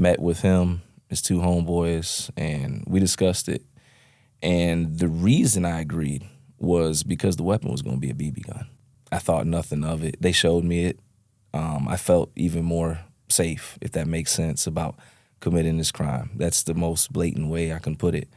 met with him, his two homeboys, and we discussed it. And the reason I agreed was because the weapon was going to be a BB gun. I thought nothing of it. They showed me it. I felt even more safe, if that makes sense, about committing this crime. That's the most blatant way I can put it.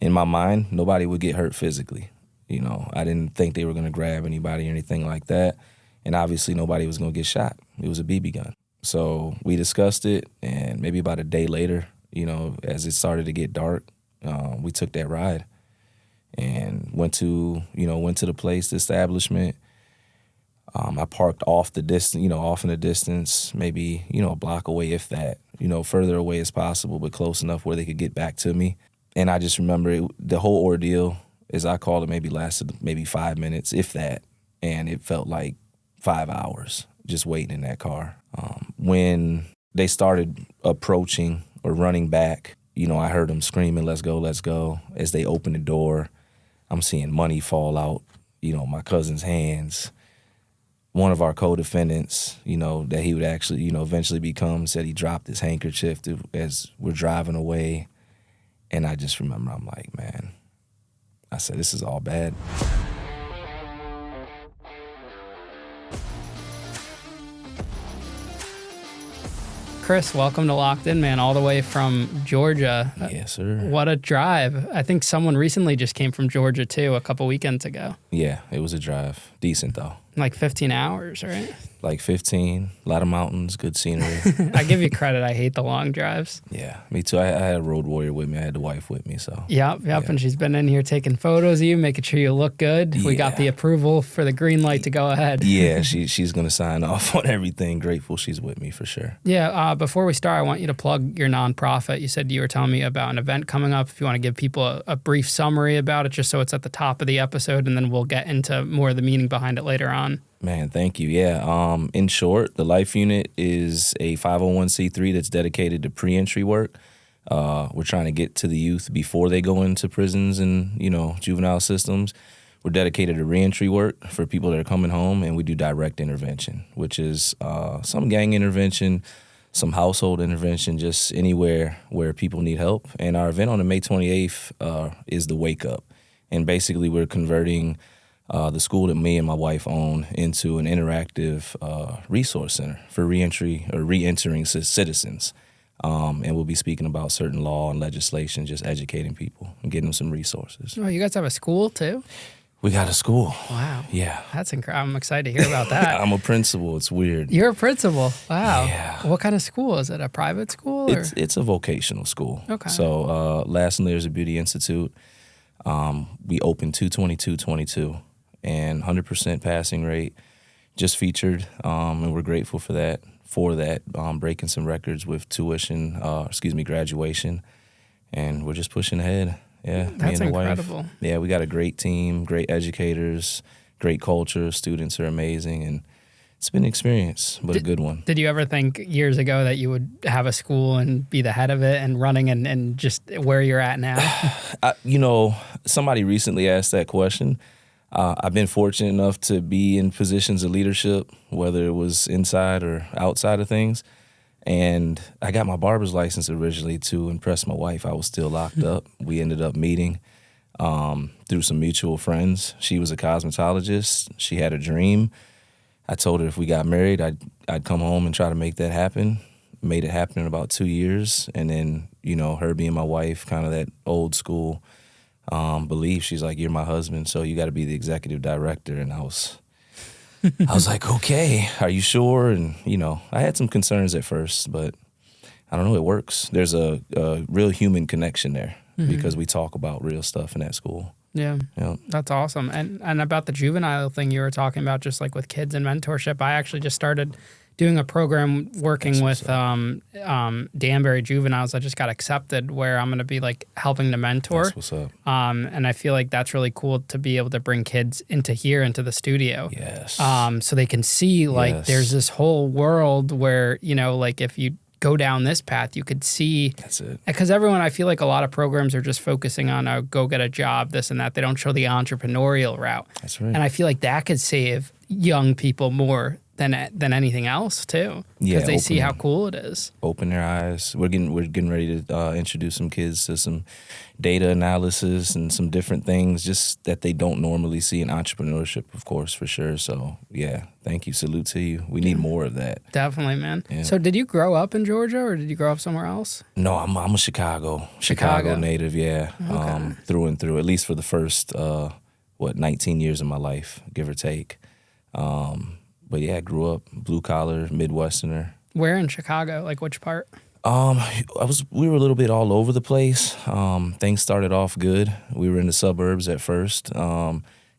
In my mind, nobody would get hurt physically. You know, I didn't think they were going to grab anybody or anything like that. And obviously nobody was going to get shot. It was a BB gun. So we discussed it, and maybe about a day later, you know, as it started to get dark, we took that ride and went to the place, the establishment. I parked off in the distance, maybe, a block away, if that, further away as possible, but close enough where they could get back to me. And I just remember the whole ordeal, as I called it, maybe lasted maybe 5 minutes, if that. And it felt like 5 hours just waiting in that car. When they started approaching or running back, I heard them screaming, let's go, let's go. As they opened the door, I'm seeing money fall out, my cousin's hands. One of our co-defendants, that he would actually, eventually become, said he dropped his handkerchief as we're driving away. And I just remember, I'm like, man, I said, this is all bad. Chris, welcome to Locked In, man, all the way from Georgia. Yes, sir. What a drive. I think someone recently just came from Georgia, too, a couple weekends ago. Yeah, it was a drive. Decent, though. Like 15 hours, right? Like 15, a lot of mountains, good scenery. I give you credit. I hate the long drives. Yeah, me too. I had a road warrior with me. I had the wife with me, so. Yep. Yeah. And she's been in here taking photos of you, making sure you look good. Yeah. We got the approval for the green light to go ahead. Yeah, she's going to sign off on everything. Grateful she's with me for sure. Yeah, before we start, I want you to plug your nonprofit. You said you were telling me about an event coming up. If you want to give people a brief summary about it, just so it's at the top of the episode, and then we'll get into more of the meaning behind it later on. Man, thank you. Yeah. In short, the Life Unit is a 501c3 that's dedicated to pre-entry work. We're trying to get to the youth before they go into prisons and, juvenile systems. We're dedicated to reentry work for people that are coming home, and we do direct intervention, which is some gang intervention, some household intervention, just anywhere where people need help. And our event on the May 28th is the Wake Up. And basically we're converting the school that me and my wife own into an interactive resource center for reentering citizens. And we'll be speaking about certain law and legislation, just educating people and getting them some resources. Oh, you guys have a school too? We got a school. Wow. Yeah. That's incredible. I'm excited to hear about that. I'm a principal. It's weird. You're a principal. Wow. Yeah. What kind of school? Is it a private school? Or? It's a vocational school. Okay. So Last Layers of Beauty Institute, we opened 2/22/22 and 100% passing rate. Just featured, and we're grateful for that. Breaking some records with graduation, and we're just pushing ahead. Yeah, that's me and the incredible. Wife. Yeah, we got a great team, great educators, great culture. Students are amazing, and it's been an experience, but a good one. Did you ever think years ago that you would have a school and be the head of it and running and just where you're at now? Somebody recently asked that question. I've been fortunate enough to be in positions of leadership, whether it was inside or outside of things. And I got my barber's license originally to impress my wife. I was still locked up. We ended up meeting through some mutual friends. She was a cosmetologist. She had a dream. I told her if we got married, I'd come home and try to make that happen. Made it happen in about 2 years. And then, her being my wife, kind of that old school belief. She's like, you're my husband, so you got to be the executive director. And I was like, okay, are you sure? And, I had some concerns at first, but I don't know, it works. There's a real human connection there because we talk about real stuff in that school. Yeah, That's awesome. And about the juvenile thing you were talking about, just like with kids and mentorship, I actually just started doing a program working with Danbury juveniles. I just got accepted where I'm going to be like helping to mentor. That's what's up. And I feel like that's really cool to be able to bring kids into the studio. Yes. So they can see like there's this whole world where, like if you go down this path, you could see. That's it. Because I feel like a lot of programs are just focusing on go get a job, this and that. They don't show the entrepreneurial route. That's right. And I feel like that could save young people more than anything else too. Yeah, because they see how cool it is. Open their eyes. We're getting ready to introduce some kids to some data analysis and some different things just that they don't normally see in entrepreneurship, of course, for sure. So yeah, thank you. Salute to you. We need more of that. Definitely, man. Yeah. So did you grow up in Georgia or did you grow up somewhere else? No, I'm a Chicago native. Yeah, Okay. Through and through. At least for the first 19 years of my life, give or take. But yeah, I grew up blue collar Midwesterner. Where in Chicago? Like which part? We were a little bit all over the place. Things started off good. We were in the suburbs at first.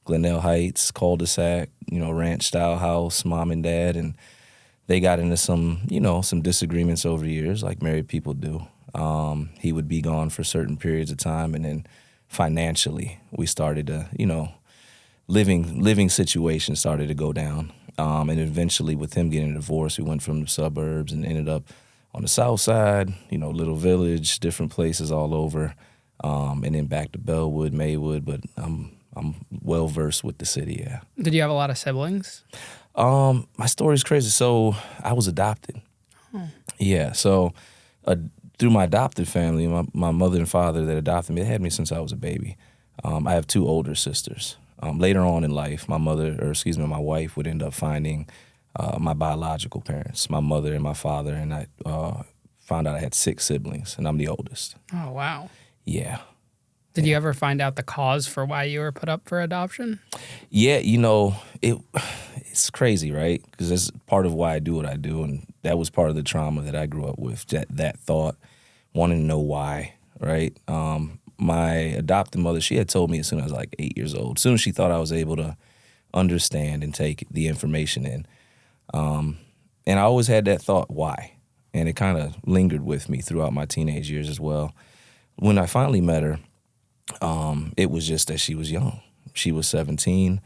Glendale Heights, cul-de-sac, ranch style house, mom and dad, and they got into some disagreements over the years, like married people do. He would be gone for certain periods of time, and then financially, we started to, living situation started to go down. And eventually, with him getting a divorce, we went from the suburbs and ended up on the south side, Little Village, different places all over, and then back to Bellwood, Maywood. But I'm well versed with the city. Yeah. Did you have a lot of siblings? My story's crazy. So I was adopted. Yeah. So through my adopted family, my mother and father that adopted me, they had me since I was a baby. I have two older sisters. Later on in life, my wife would end up finding my biological parents, my mother and my father, and I found out I had 6 siblings, and I'm the oldest. Oh, wow. Yeah. Did you ever find out the cause for why you were put up for adoption? Yeah, it's crazy, right? Because that's part of why I do what I do, and that was part of the trauma that I grew up with, that thought, wanting to know why, right? My adopted mother, she had told me as soon as I was like 8 years old, as soon as she thought I was able to understand and take the information in. And I always had that thought, why? And it kind of lingered with me throughout my teenage years as well. When I finally met her, it was just that she was young. She was 17.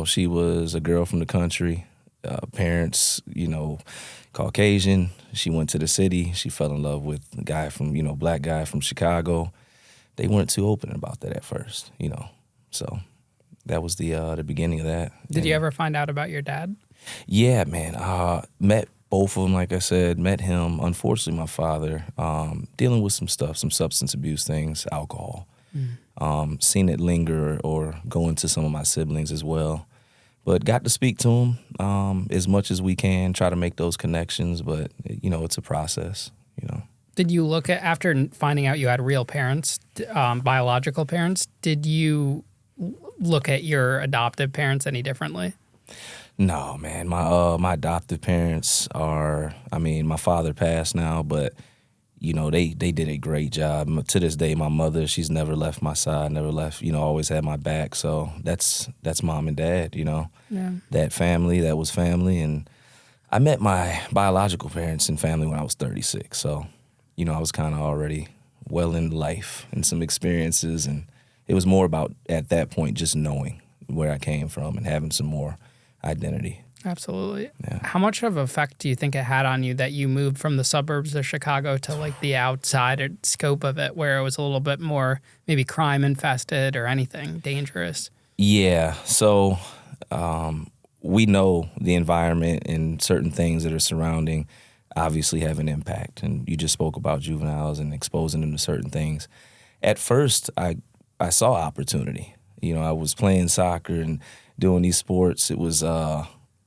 She was a girl from the country, parents, Caucasian. She went to the city. She fell in love with a guy from, black guy from Chicago. They weren't too open about that at first, So that was the beginning of that. Did you ever find out about your dad? Yeah, man. Met both of them, like I said. Met him. Unfortunately, my father, dealing with some stuff, some substance abuse things, alcohol. Seen it linger or go into some of my siblings as well. But got to speak to him as much as we can, try to make those connections. But, it's a process, Did you look at, after finding out you had real parents, biological parents, did you look at your adoptive parents any differently? No, man. My adoptive parents are, my father passed now, but, they did a great job. To this day, my mother, she's never left my side, never left, always had my back. So that's mom and dad, Yeah. That family, that was family. And I met my biological parents and family when I was 36. So, I was kind of already well in life and some experiences. And it was more about, at that point, just knowing where I came from and having some more identity. Absolutely. Yeah. How much of an effect do you think it had on you that you moved from the suburbs of Chicago to like the outside scope of it, where it was a little bit more maybe crime infested or anything dangerous? Yeah. So we know the environment and certain things that are surrounding obviously have an impact. And you just spoke about juveniles and exposing them to certain things. At first, I saw opportunity. I was playing soccer and doing these sports. It was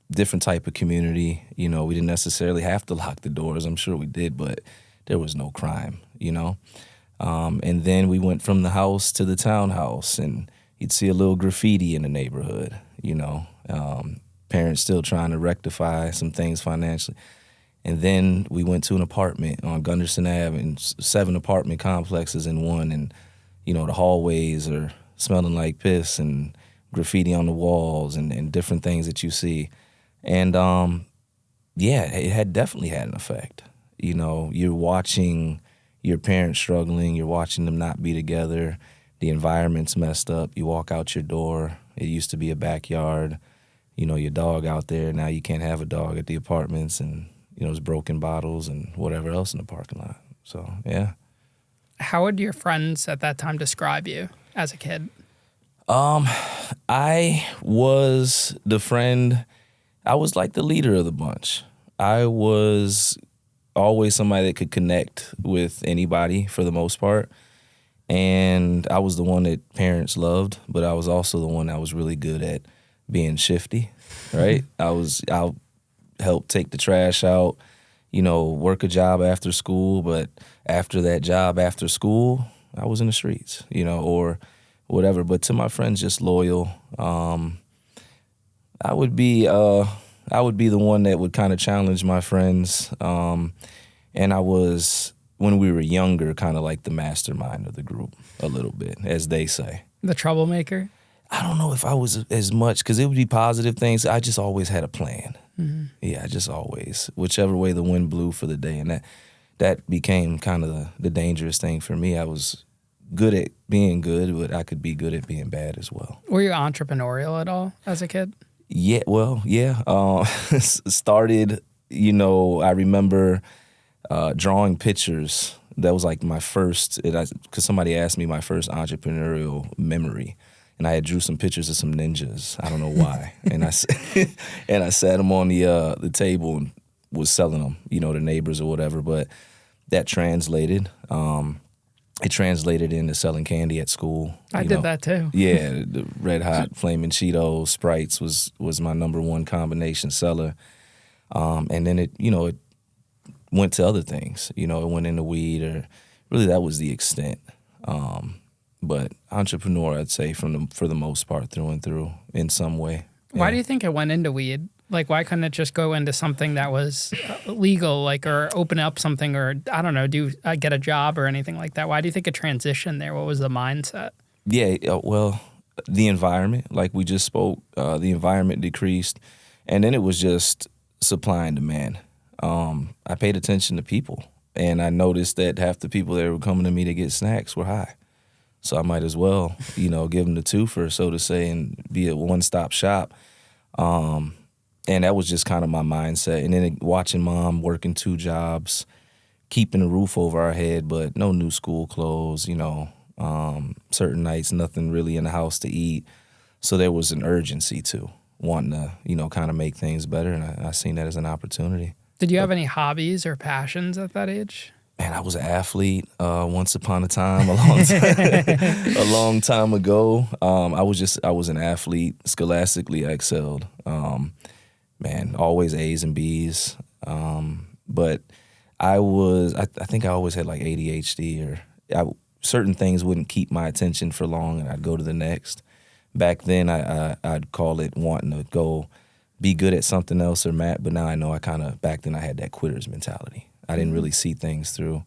different type of community. We didn't necessarily have to lock the doors. I'm sure we did, but there was no crime, And then we went from the house to the townhouse, and you'd see a little graffiti in the neighborhood, Parents still trying to rectify some things financially. And then we went to an apartment on Gunderson Ave, and 7 apartment complexes in one, and, the hallways are smelling like piss and graffiti on the walls and different things that you see. And, it had definitely had an effect. You're watching your parents struggling. You're watching them not be together. The environment's messed up. You walk out your door. It used to be a backyard. Your dog out there. Now you can't have a dog at the apartments, and, there's broken bottles and whatever else in the parking lot. So, yeah. How would your friends at that time describe you as a kid? I was the friend I was like the leader of the bunch. I was always somebody that could connect with anybody for the most part. And I was the one that parents loved, but I was also the one that was really good at being shifty, right? I'll help take the trash out, work a job after school, but after that job after school, I was in the streets, or whatever. But to my friends, just loyal. I would be the one that would kind of challenge my friends. And I was, when we were younger, kind of like the mastermind of the group a little bit, as they say. The troublemaker? I don't know if I was as much, because it would be positive things. I just always had a plan. Mm-hmm. Yeah, just always. Whichever way the wind blew for the day. And that became kind of the dangerous thing for me. I was good at being good, but I could be good at being bad as well. Were you entrepreneurial at all as a kid? Yeah, well, yeah. Started, I remember drawing pictures. That was like my first, because somebody asked me my first entrepreneurial memory. And I had drew some pictures of some ninjas. I don't know why. and I sat them on the table and was selling them, to neighbors or whatever. But that translated. It translated into selling candy at school. I did that too. Yeah, the Red Hot Flaming Cheetos, Sprites was my number one combination seller. And then it went to other things. It went into weed, or really that was the extent. But entrepreneur, I'd say, for the most part, through and through in some way. Why do you think it went into weed? Like, why couldn't it just go into something that was legal, or open up something, or, I don't know, get a job or anything like that? Why do you think it transitioned there? What was the mindset? Yeah, well, the environment, like we just spoke, the environment decreased, and then it was just supply and demand. I paid attention to people, and I noticed that half the people that were coming to me to get snacks were high. So I might as well, give them the twofer, so to say, and be a one-stop shop. And that was just kind of my mindset. And then watching mom working 2 jobs, keeping a roof over our head, but no new school clothes, certain nights, nothing really in the house to eat. So there was an urgency to wanting to, kind of make things better. And I seen that as an opportunity. Did you have any hobbies or passions at that age? Man, I was an athlete once upon a time, a long time ago. I was an athlete. Scholastically, I excelled. Always A's and B's. But I think I always had like ADHD, or certain things wouldn't keep my attention for long, and I'd go to the next. Back then, I'd call it wanting to go be good at something else or but now I know back then I had that quitter's mentality. I didn't really see things through.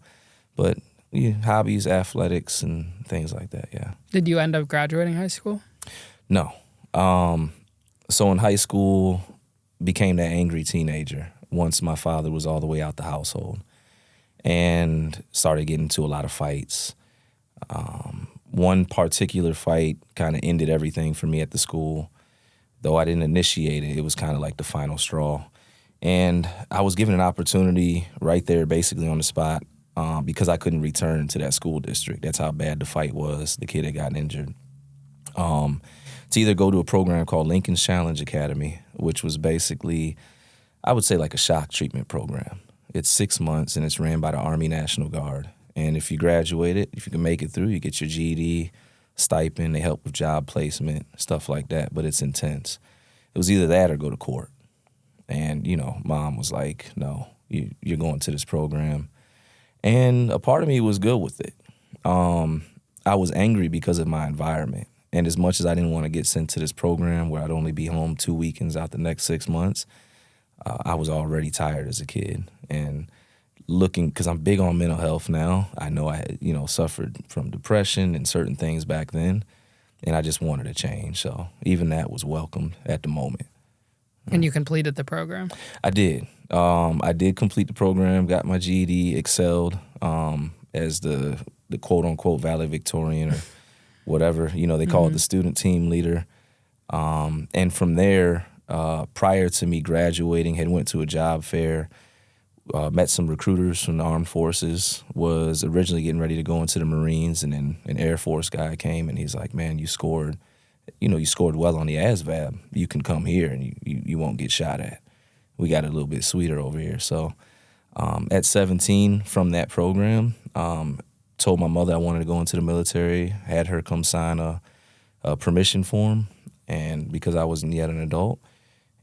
But hobbies, athletics, and things like that, yeah. Did you end up graduating high school? No. So in high school, became that angry teenager once my father was all the way out the household, and started getting into a lot of fights. One particular fight kind of ended everything for me at the school. Though I didn't initiate it, it was kind of like the final straw. And I was given an opportunity right there, basically on the spot, because I couldn't return to that school district. That's how bad the fight was, the kid had gotten injured. To either go to a program called Lincoln's Challenge Academy, which was basically, I would say, like a shock treatment program. It's 6 months, and it's ran by the Army National Guard. And if you graduate it, if you can make it through, you get your GED, stipend, they help with job placement, stuff like that, but it's intense. It was either that or go to court. And, mom was like, no, you're going to this program. And a part of me was good with it. I was angry because of my environment. And as much as I didn't want to get sent to this program where I'd only be home 2 weekends out the next 6 months, I was already tired as a kid. And because I'm big on mental health now, I know I had, suffered from depression and certain things back then, and I just wanted to change. So even that was welcomed at the moment. And you completed the program? I did. I did complete the program, got my GED, excelled as the quote-unquote valedictorian or whatever. They call it the student team leader. And from there, prior to me graduating, had went to a job fair, met some recruiters from the armed forces, was originally getting ready to go into the Marines, and then an Air Force guy came, and he's like, man, you scored you scored well on the ASVAB, you can come here and you won't get shot at. We got it a little bit sweeter over here. So at 17 from that program, told my mother I wanted to go into the military, had her come sign a permission form, and because I wasn't yet an adult,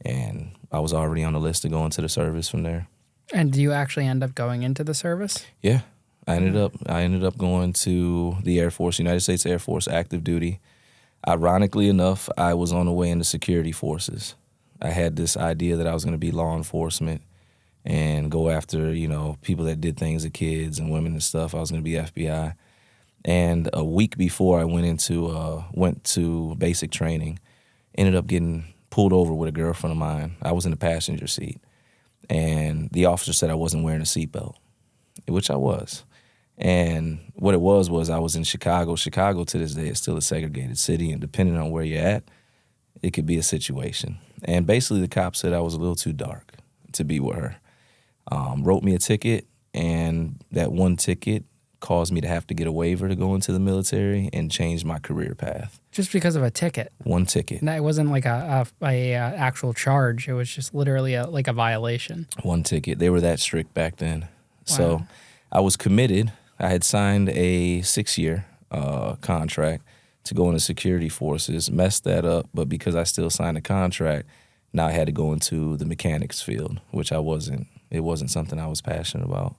and I was already on the list to go into the service from there. And do you actually end up going into the service? Yeah. I ended up going to the Air Force, United States Air Force, active duty. Ironically enough, I was on the way into security forces. I had this idea that I was going to be law enforcement and go after, people that did things to kids and women and stuff. I was going to be FBI. And a week before I went to basic training, ended up getting pulled over with a girlfriend of mine. I was in the passenger seat, and the officer said I wasn't wearing a seatbelt, which I was. And what it was I was in Chicago. Chicago to this day is still a segregated city, and depending on where you're at, it could be a situation. And basically the cop said I was a little too dark to be with her. Wrote me a ticket, and that one ticket caused me to have to get a waiver to go into the military and change my career path. Just because of a ticket? One ticket. No, it wasn't like a actual charge. It was just literally like a violation. One ticket. They were that strict back then. Wow. So I was committed. I had signed a 6-year contract to go into security forces, messed that up, but because I still signed a contract, now I had to go into the mechanics field, which it wasn't something I was passionate about.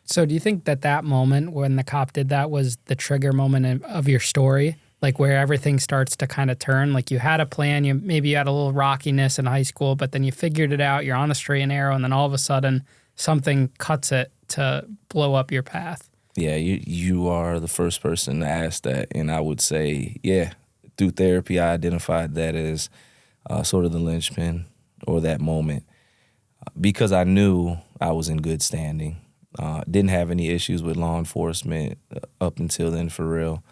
So do you think that moment when the cop did that was the trigger moment of your story? Like where everything starts to kind of turn? Like you had a plan, maybe you had a little rockiness in high school, but then you figured it out, you're on the straight and narrow, and then all of a sudden something cuts it to blow up your path. Yeah, you are the first person to ask that, and I would say, yeah, through therapy I identified that as sort of the linchpin or that moment because I knew I was in good standing. Didn't have any issues with law enforcement up until then, for real.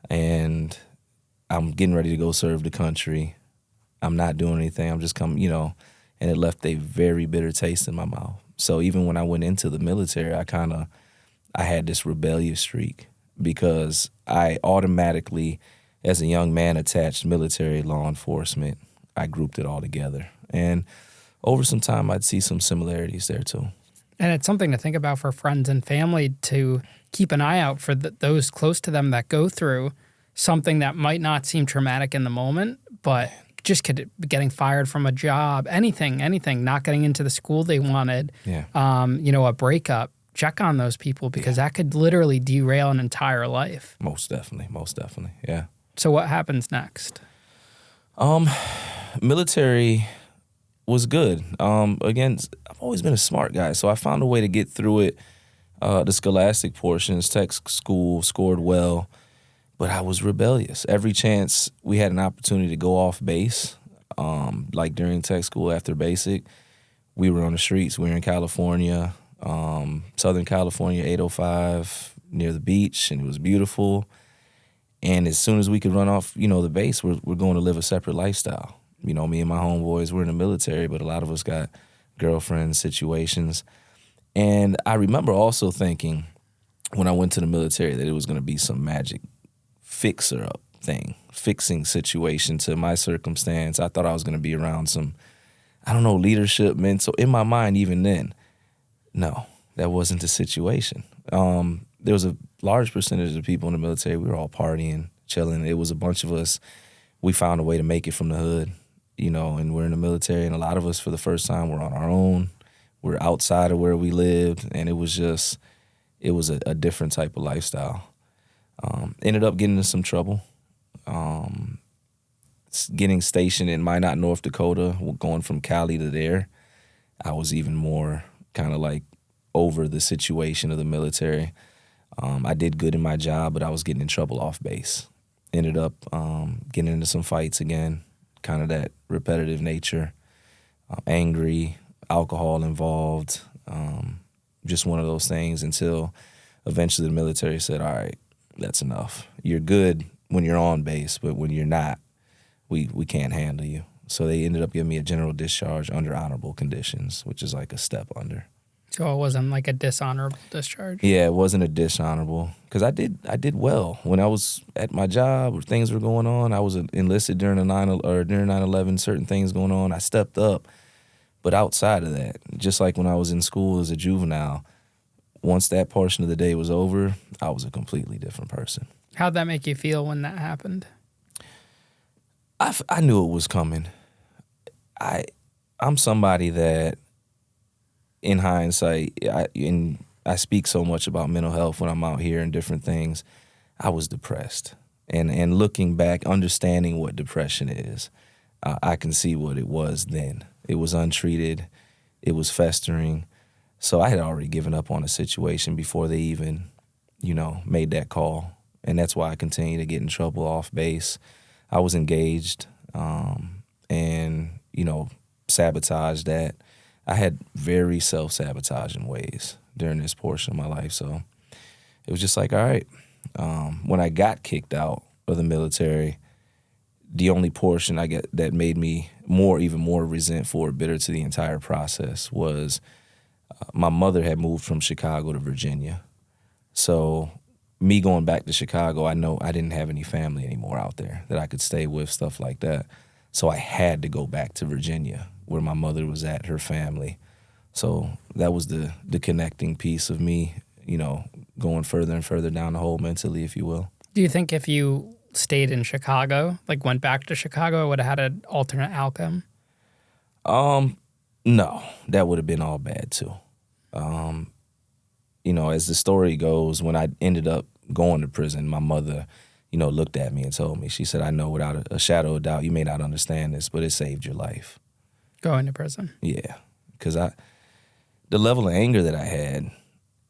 And I'm getting ready to go serve the country. I'm not doing anything. I'm just coming, and it left a very bitter taste in my mouth. So even when I went into the military, I had this rebellious streak because I automatically, as a young man, attached military, law enforcement. I grouped it all together. And over some time, I'd see some similarities there too. And it's something to think about for friends and family to keep an eye out for those close to them that go through something that might not seem traumatic in the moment, but just getting fired from a job, anything, not getting into the school they wanted, a breakup. Check on those people because that could literally derail an entire life. Most definitely, yeah. So what happens next? Military was good. Again, I've always been a smart guy, so I found a way to get through it. The scholastic portions, tech school, scored well, but I was rebellious. Every chance we had an opportunity to go off base, like during tech school after basic, we were on the streets. We were in California, Southern California, 805, near the beach, and it was beautiful. And as soon as we could run off, the base, we're going to live a separate lifestyle. Me and my homeboys, we're in the military, but a lot of us got girlfriends, situations. And I remember also thinking when I went to the military that it was going to be some magic fixer-up thing, fixing situation to my circumstance. I thought I was going to be around some, leadership, mental. In my mind, even then, no, that wasn't the situation. There was a large percentage of people in the military. We were all partying, chilling. It was a bunch of us. We found a way to make it from the hood. And we're in the military, and a lot of us for the first time were on our own. We're outside of where we lived, and it was a different type of lifestyle. Ended up getting into some trouble. Getting stationed in Minot, North Dakota, going from Cali to there, I was even more kind of like over the situation of the military. I did good in my job, but I was getting in trouble off base. Ended up getting into some fights again. Kind of that repetitive nature, angry, alcohol involved, just one of those things until eventually the military said, all right, that's enough. You're good when you're on base, but when you're not, we can't handle you. So they ended up giving me a general discharge under honorable conditions, which is like a step under. So it wasn't like a dishonorable discharge. Yeah, it wasn't a dishonorable because I did well when I was at my job or things were going on. I was enlisted during the 9/11, certain things going on. I stepped up, but outside of that, just like when I was in school as a juvenile, once that portion of the day was over, I was a completely different person. How'd that make you feel when that happened? I knew it was coming. I'm somebody that, in hindsight, I speak so much about mental health when I'm out here and different things. I was depressed. And looking back, understanding what depression is, I can see what it was then. It was untreated. It was festering. So I had already given up on the situation before they even, made that call. And that's why I continued to get in trouble off base. I was engaged and, sabotaged that. I had very self-sabotaging ways during this portion of my life. So it was just like, all right. When I got kicked out of the military, the only portion I get that made me even more resentful or bitter to the entire process was my mother had moved from Chicago to Virginia. So me going back to Chicago, I know I didn't have any family anymore out there that I could stay with, stuff like that. So I had to go back to Virginia where my mother was at, her family. So that was the connecting piece of me, going further and further down the hole mentally, if you will. Do you think if you stayed in Chicago, like went back to Chicago, it would have had an alternate outcome? No, that would have been all bad too. As the story goes, when I ended up going to prison, my mother, looked at me and told me, she said, I know without a shadow of doubt, you may not understand this, but it saved your life. Going to prison? Yeah, because the level of anger that I had,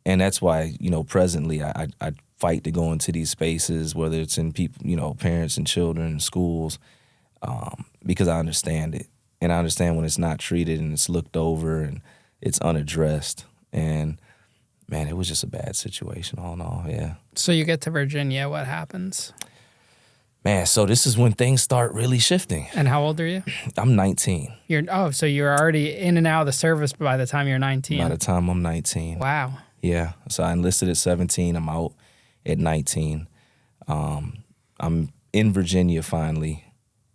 and that's why, presently I fight to go into these spaces, whether it's in people, parents and children, schools, because I understand it. And I understand when it's not treated and it's looked over and it's unaddressed. And, man, it was just a bad situation all in all, yeah. So you get to Virginia, what happens? Man, so this is when things start really shifting. And how old are you? I'm 19. So you're already in and out of the service by the time you're 19? By the time I'm 19. Wow. Yeah. So I enlisted at 17. I'm out at 19. I'm in Virginia finally,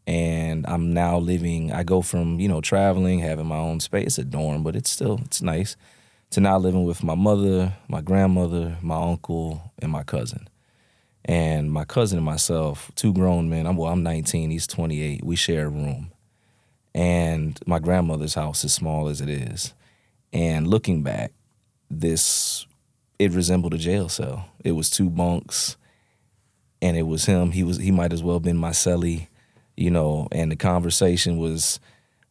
and I'm now living. I go from, traveling, having my own space. It's a dorm, but it's nice, to now living with my mother, my grandmother, my uncle, and my cousin. And my cousin and myself, two grown men, I'm 19, he's 28, we share a room. And my grandmother's house is small as it is. And looking back, it resembled a jail cell. It was two bunks, and it was him. He might as well have been my cellie, and the conversation was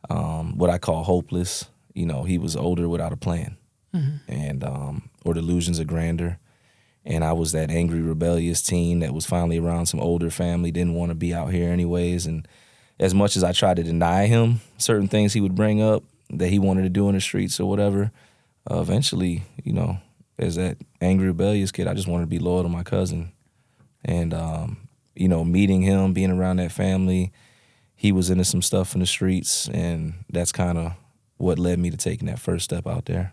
what I call hopeless. He was older without a plan, and or delusions of grandeur. And I was that angry, rebellious teen that was finally around some older family, didn't want to be out here anyways. And as much as I tried to deny him certain things he would bring up that he wanted to do in the streets or whatever, eventually, as that angry, rebellious kid, I just wanted to be loyal to my cousin. And, meeting him, being around that family, he was into some stuff in the streets, and that's kind of what led me to taking that first step out there.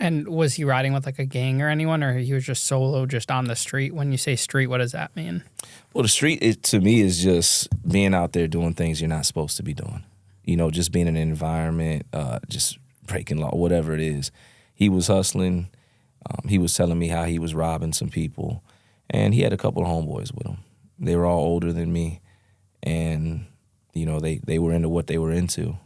And was he riding with like a gang or anyone, or he was just solo, just on the street? When you say street, what does that mean? Well, the street, to me, is just being out there doing things you're not supposed to be doing. Just being in an environment, just breaking law, whatever it is. He was hustling. He was telling me how he was robbing some people. And he had a couple of homeboys with him. They were all older than me. And, they were into what they were into.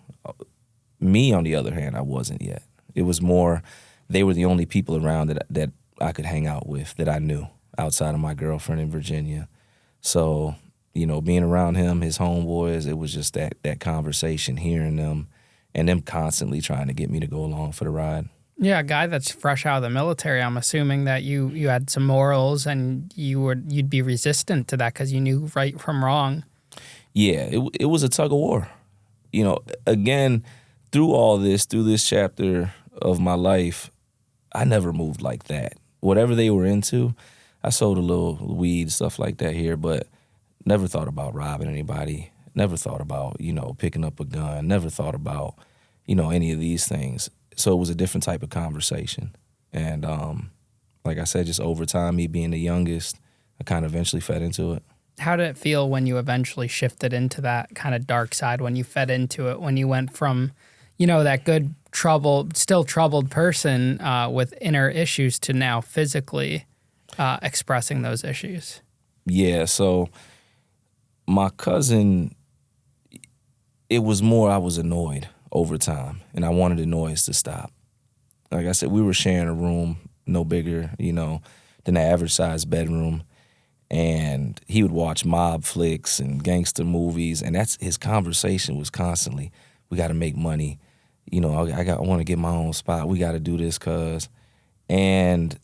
Me, on the other hand, I wasn't yet. It was more, they were the only people around that I could hang out with that I knew outside of my girlfriend in Virginia. So, being around him, his homeboys, it was just that conversation, hearing them, and them constantly trying to get me to go along for the ride. Yeah, a guy that's fresh out of the military, I'm assuming that you had some morals and you'd be resistant to that because you knew right from wrong. Yeah, it was a tug of war. Again, through this chapter of my life, I never moved like that. Whatever they were into, I sold a little weed, stuff like that here, but never thought about robbing anybody. Never thought about, picking up a gun. Never thought about, any of these things. so it was a different type of conversation. And like I said, just over time, me being the youngest, I kind of eventually fed into it. How did it feel when you eventually shifted into that kind of dark side, when you fed into it, when you went from, that good still troubled person with inner issues to now physically expressing those issues? Yeah, so my cousin, it was more I was annoyed over time, and I wanted the noise to stop. Like I said, we were sharing a room, no bigger, than the average size bedroom. And he would watch mob flicks and gangster movies, and that's his conversation was constantly, we got to make money. I want to get my own spot. We got to do this, cuz. And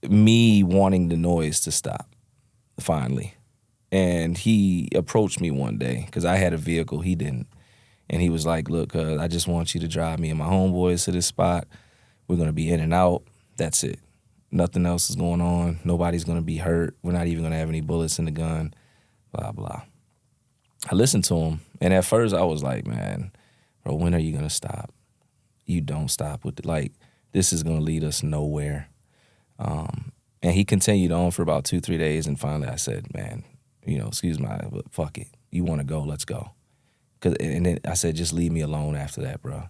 me wanting the noise to stop, finally. And he approached me one day, because I had a vehicle, he didn't. And he was like, look, cuz, I just want you to drive me and my homeboys to this spot. We're going to be in and out. That's it. Nothing else is going on. Nobody's going to be hurt. We're not even going to have any bullets in the gun, blah, blah. I listened to him, and at first I was like, man, bro, when are you going to stop? You don't stop with it. This is going to lead us nowhere. And he continued on for about 2-3 days, and finally I said, man, excuse me, but fuck it. You want to go, let's go. And then I said, just leave me alone after that, bro.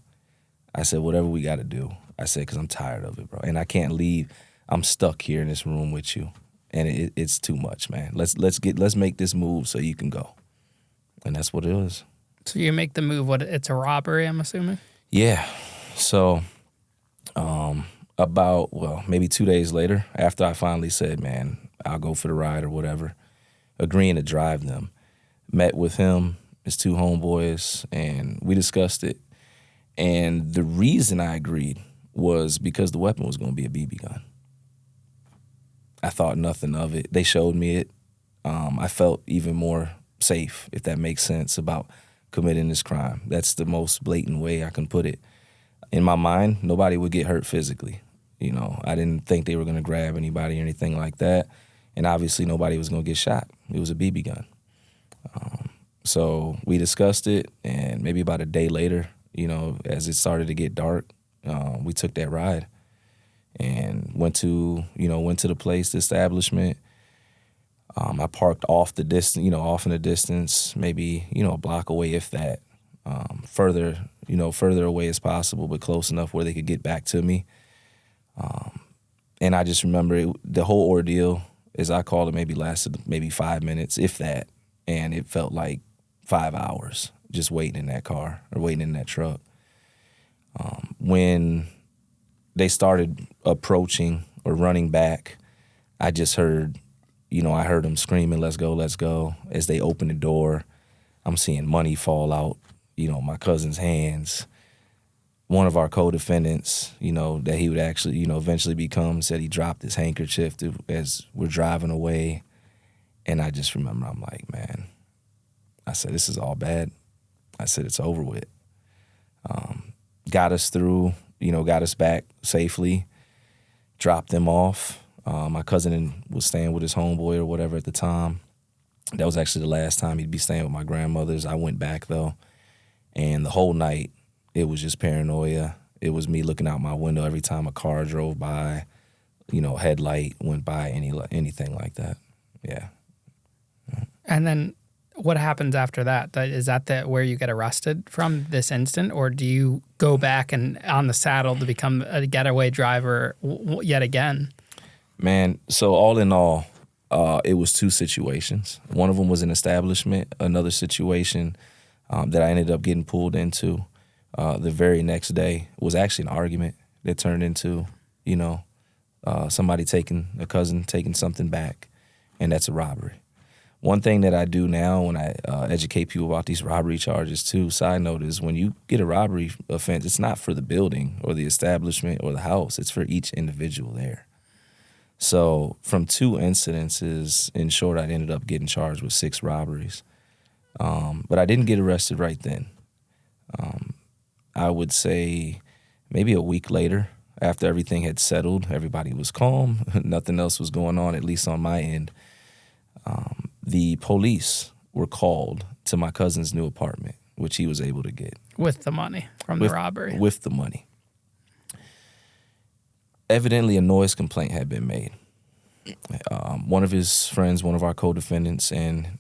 I said, whatever we got to do. I said, because I'm tired of it, bro. And I can't leave. I'm stuck here in this room with you, and it's too much, man. Let's make this move so you can go, and that's what it was. So you make the move. It's a robbery, I'm assuming. Yeah. So, maybe 2 days later, after I finally said, man, I'll go for the ride or whatever, agreeing to drive them, met with him, his 2 homeboys, and we discussed it. And the reason I agreed was because the weapon was going to be a BB gun. I thought nothing of it. They showed me it. I felt even more safe, if that makes sense, about committing this crime. That's the most blatant way I can put it. In my mind, nobody would get hurt physically. I didn't think they were going to grab anybody or anything like that. And obviously nobody was going to get shot. It was a BB gun. So we discussed it, and maybe about a day later, as it started to get dark, we took that ride. And went to the place, the establishment. I parked off in the distance, maybe, a block away, if that. Further away as possible, but close enough where they could get back to me. And I just remember the whole ordeal, as I called it, maybe lasted maybe 5 minutes, if that. And it felt like 5 hours just waiting in that car or waiting in that truck. When they started approaching or running back, I just heard, I heard them screaming, let's go, let's go. As they opened the door, I'm seeing money fall out, my cousin's hands. One of our co-defendants, that he would actually, eventually become, said he dropped his handkerchief as we're driving away. And I just remember, I'm like, man, I said, this is all bad. I said, it's over with. Got us through, got us back safely, dropped them off. My cousin was staying with his homeboy or whatever at the time. That was actually the last time he'd be staying with my grandmother's. I went back, though. And the whole night, it was just paranoia. It was me looking out my window every time a car drove by, headlight went by, anything like that. Yeah. And then what happens after that? Is that where you get arrested from this instant, or do you go back and on the saddle to become a getaway driver yet again? Man, so all in all, it was 2 situations. One of them was an establishment. Another situation that I ended up getting pulled into the very next day was actually an argument that turned into, somebody a cousin taking something back, and that's a robbery. One thing that I do now when I educate people about these robbery charges too, side note, is when you get a robbery offense, it's not for the building or the establishment or the house. It's for each individual there. So from 2 incidences, in short, I ended up getting charged with 6 robberies. But I didn't get arrested right then. I would say maybe a week later, after everything had settled, everybody was calm, nothing else was going on, at least on my end. The police were called to my cousin's new apartment, which he was able to get. With the money from the robbery. With the money. Evidently, a noise complaint had been made. One of his friends, one of our co-defendants, and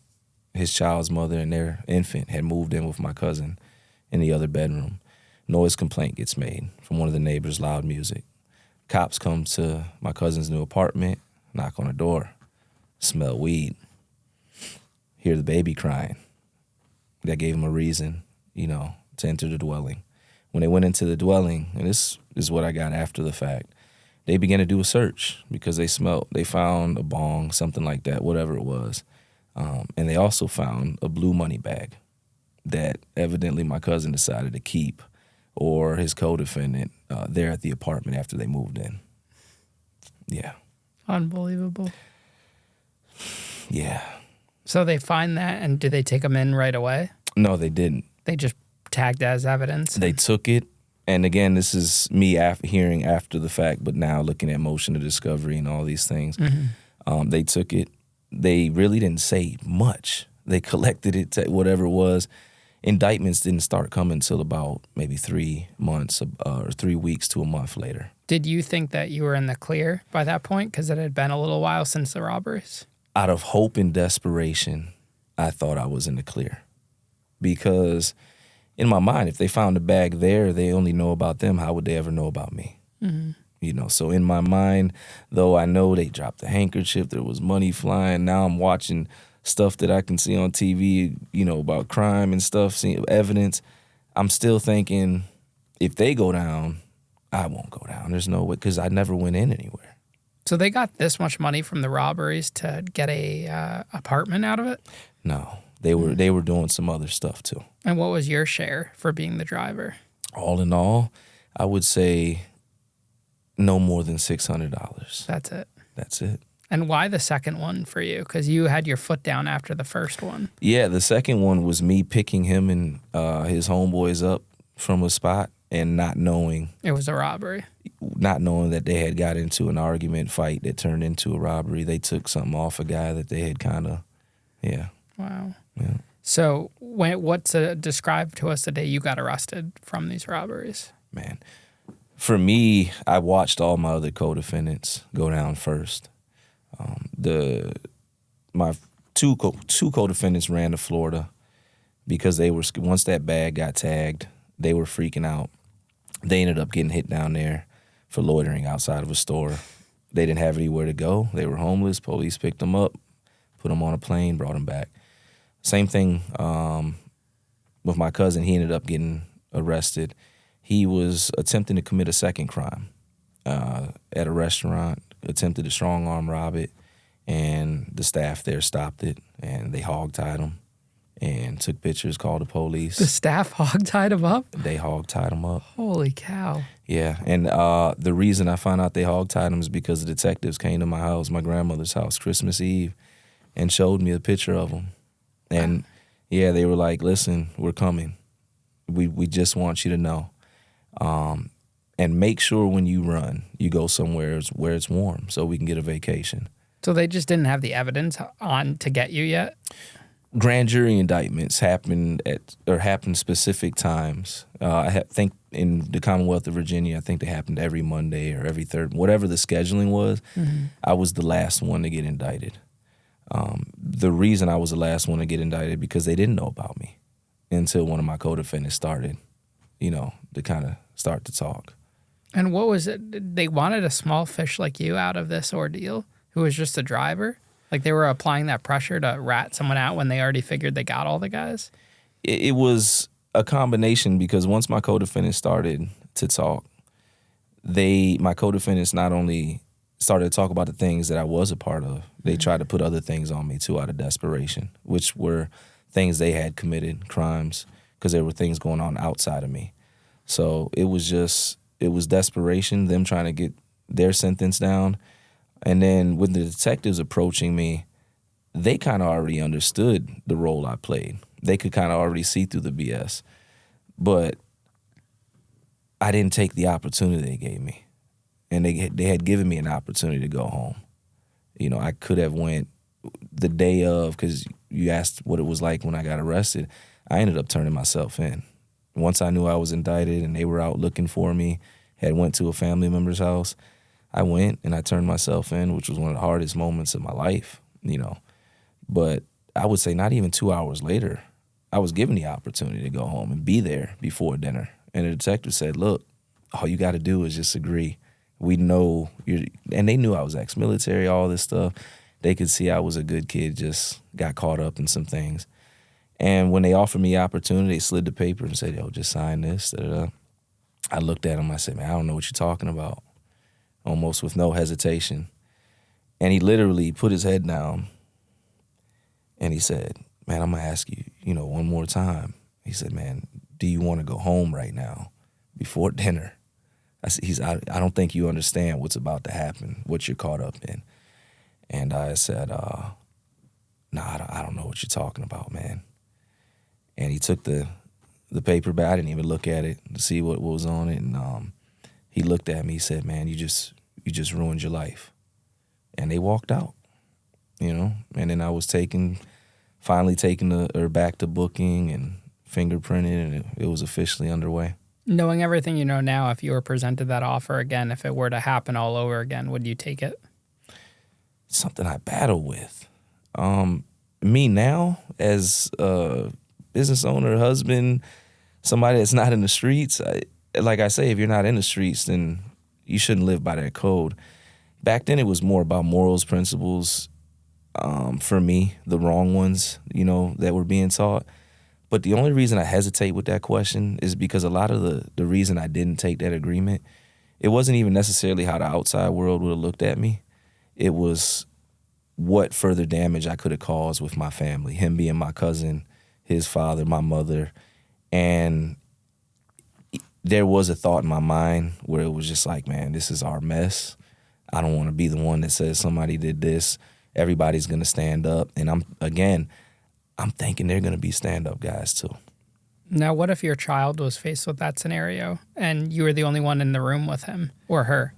his child's mother and their infant had moved in with my cousin in the other bedroom. Noise complaint gets made from one of the neighbors, loud music. Cops come to my cousin's new apartment, knock on the door, smell weed, hear the baby crying. That gave him a reason, to enter the dwelling. When they went into the dwelling, and this is what I got after the fact, they began to do a search because they found a bong, something like that, whatever it was. And they also found a blue money bag that evidently my cousin decided to keep, or his co-defendant, there at the apartment after they moved in. Yeah. Unbelievable. Yeah. So they find that, and did they take them in right away? No, they didn't. They just tagged as evidence? They took it. And again, this is me hearing after the fact, but now looking at motion of discovery and all these things. Mm-hmm. They took it. They really didn't say much. They collected it, whatever it was. Indictments didn't start coming until about maybe 3 months or 3 weeks to a month later. Did you think that you were in the clear by that point? Because it had been a little while since the robberies. Out of hope and desperation, I thought I was in the clear. Because in my mind, if they found a bag there, they only know about them. How would they ever know about me? Mm-hmm. So in my mind, though I know they dropped the handkerchief, there was money flying. Now I'm watching stuff that I can see on TV, about crime and stuff, seeing evidence. I'm still thinking, if they go down, I won't go down. There's no way, because I never went in anywhere. So they got this much money from the robberies to get a apartment out of it? No, they were doing some other stuff too. And what was your share for being the driver? All in all, I would say no more than $600. That's it. And why the second one for you? Because you had your foot down after the first one. Yeah, the second one was me picking him and his homeboys up from a spot and not knowing. It was a robbery. Not knowing that they had got into an argument fight that turned into a robbery. They took something off a guy that they had yeah. Wow. Yeah. So describe to us the day you got arrested from these robberies. Man, for me, I watched all my other co-defendants go down first. My two co-defendants ran to Florida because once that bag got tagged, they were freaking out. They ended up getting hit down there for loitering outside of a store. They didn't have anywhere to go. They were homeless. Police picked them up, put them on a plane, brought them back. Same thing with my cousin. He ended up getting arrested. He was attempting to commit a second crime at a restaurant, attempted to strong-arm rob it, and the staff there stopped it, and they hog-tied him and took pictures, called the police. The staff hog-tied him up? They hog-tied him up. Holy cow. Yeah, and the reason I found out they hog-tied him is because the detectives came to my house, my grandmother's house, Christmas Eve, and showed me a picture of him. And, yeah, they were like, listen, we're coming. We just want you to know. And make sure when you run, you go somewhere where it's warm so we can get a vacation. So they just didn't have the evidence on to get you yet? Grand jury indictments happen specific times. I think in the Commonwealth of Virginia, I think they happened every Monday or every third, whatever the scheduling was. Mm-hmm. I was the last one to get indicted. The reason I was the last one to get indicted because they didn't know about me until one of my co-defendants started, to kind of start to talk. And what was it? They wanted a small fish like you out of this ordeal who was just a driver? Like they were applying that pressure to rat someone out when they already figured they got all the guys? It was a combination because once my co-defendants started to talk, my co-defendants not only started to talk about the things that I was a part of, they tried to put other things on me too out of desperation, which were things they had committed, crimes, because there were things going on outside of me. So it was desperation, them trying to get their sentence down. And then with the detectives approaching me, they kind of already understood the role I played. They could kind of already see through the BS. But I didn't take the opportunity they gave me. And they had given me an opportunity to go home. I could have went the day of, because you asked what it was like when I got arrested. I ended up turning myself in. Once I knew I was indicted and they were out looking for me, had went to a family member's house, I went and I turned myself in, which was one of the hardest moments of my life, But I would say not even 2 hours later, I was given the opportunity to go home and be there before dinner. And the detective said, look, all you got to do is just agree. We know you're, and they knew I was ex-military, all this stuff. They could see I was a good kid, just got caught up in some things. And when they offered me the opportunity, they slid the paper and said, yo, just sign this. I looked at him, I said, man, I don't know what you're talking about, almost with no hesitation. And he literally put his head down and he said, man, I'm going to ask you, one more time. He said, man, do you want to go home right now before dinner? I said, I don't think you understand what's about to happen, what you're caught up in. And I said, nah, I don't know what you're talking about, man. And he took the paper back. I didn't even look at it to see what was on it. And he looked at me, he said, man, you just ruined your life. And they walked out, And then I was finally taken her back to booking and fingerprinted, and it was officially underway. Knowing everything you know now, if you were presented that offer again, if it were to happen all over again, would you take it? It's something I battle with. Me now, as a business owner, husband, somebody that's not in the streets, like I say, if you're not in the streets, then you shouldn't live by that code. Back then, it was more about morals, principles, for me, the wrong ones, that were being taught. But the only reason I hesitate with that question is because a lot of the reason I didn't take that agreement, it wasn't even necessarily how the outside world would have looked at me. It was what further damage I could have caused with my family, him being my cousin, his father, my mother. And there was a thought in my mind where it was just like, man, this is our mess. I don't want to be the one that says somebody did this. Everybody's going to stand up. And I'm thinking they're going to be stand-up guys too. Now, what if your child was faced with that scenario and you were the only one in the room with him or her,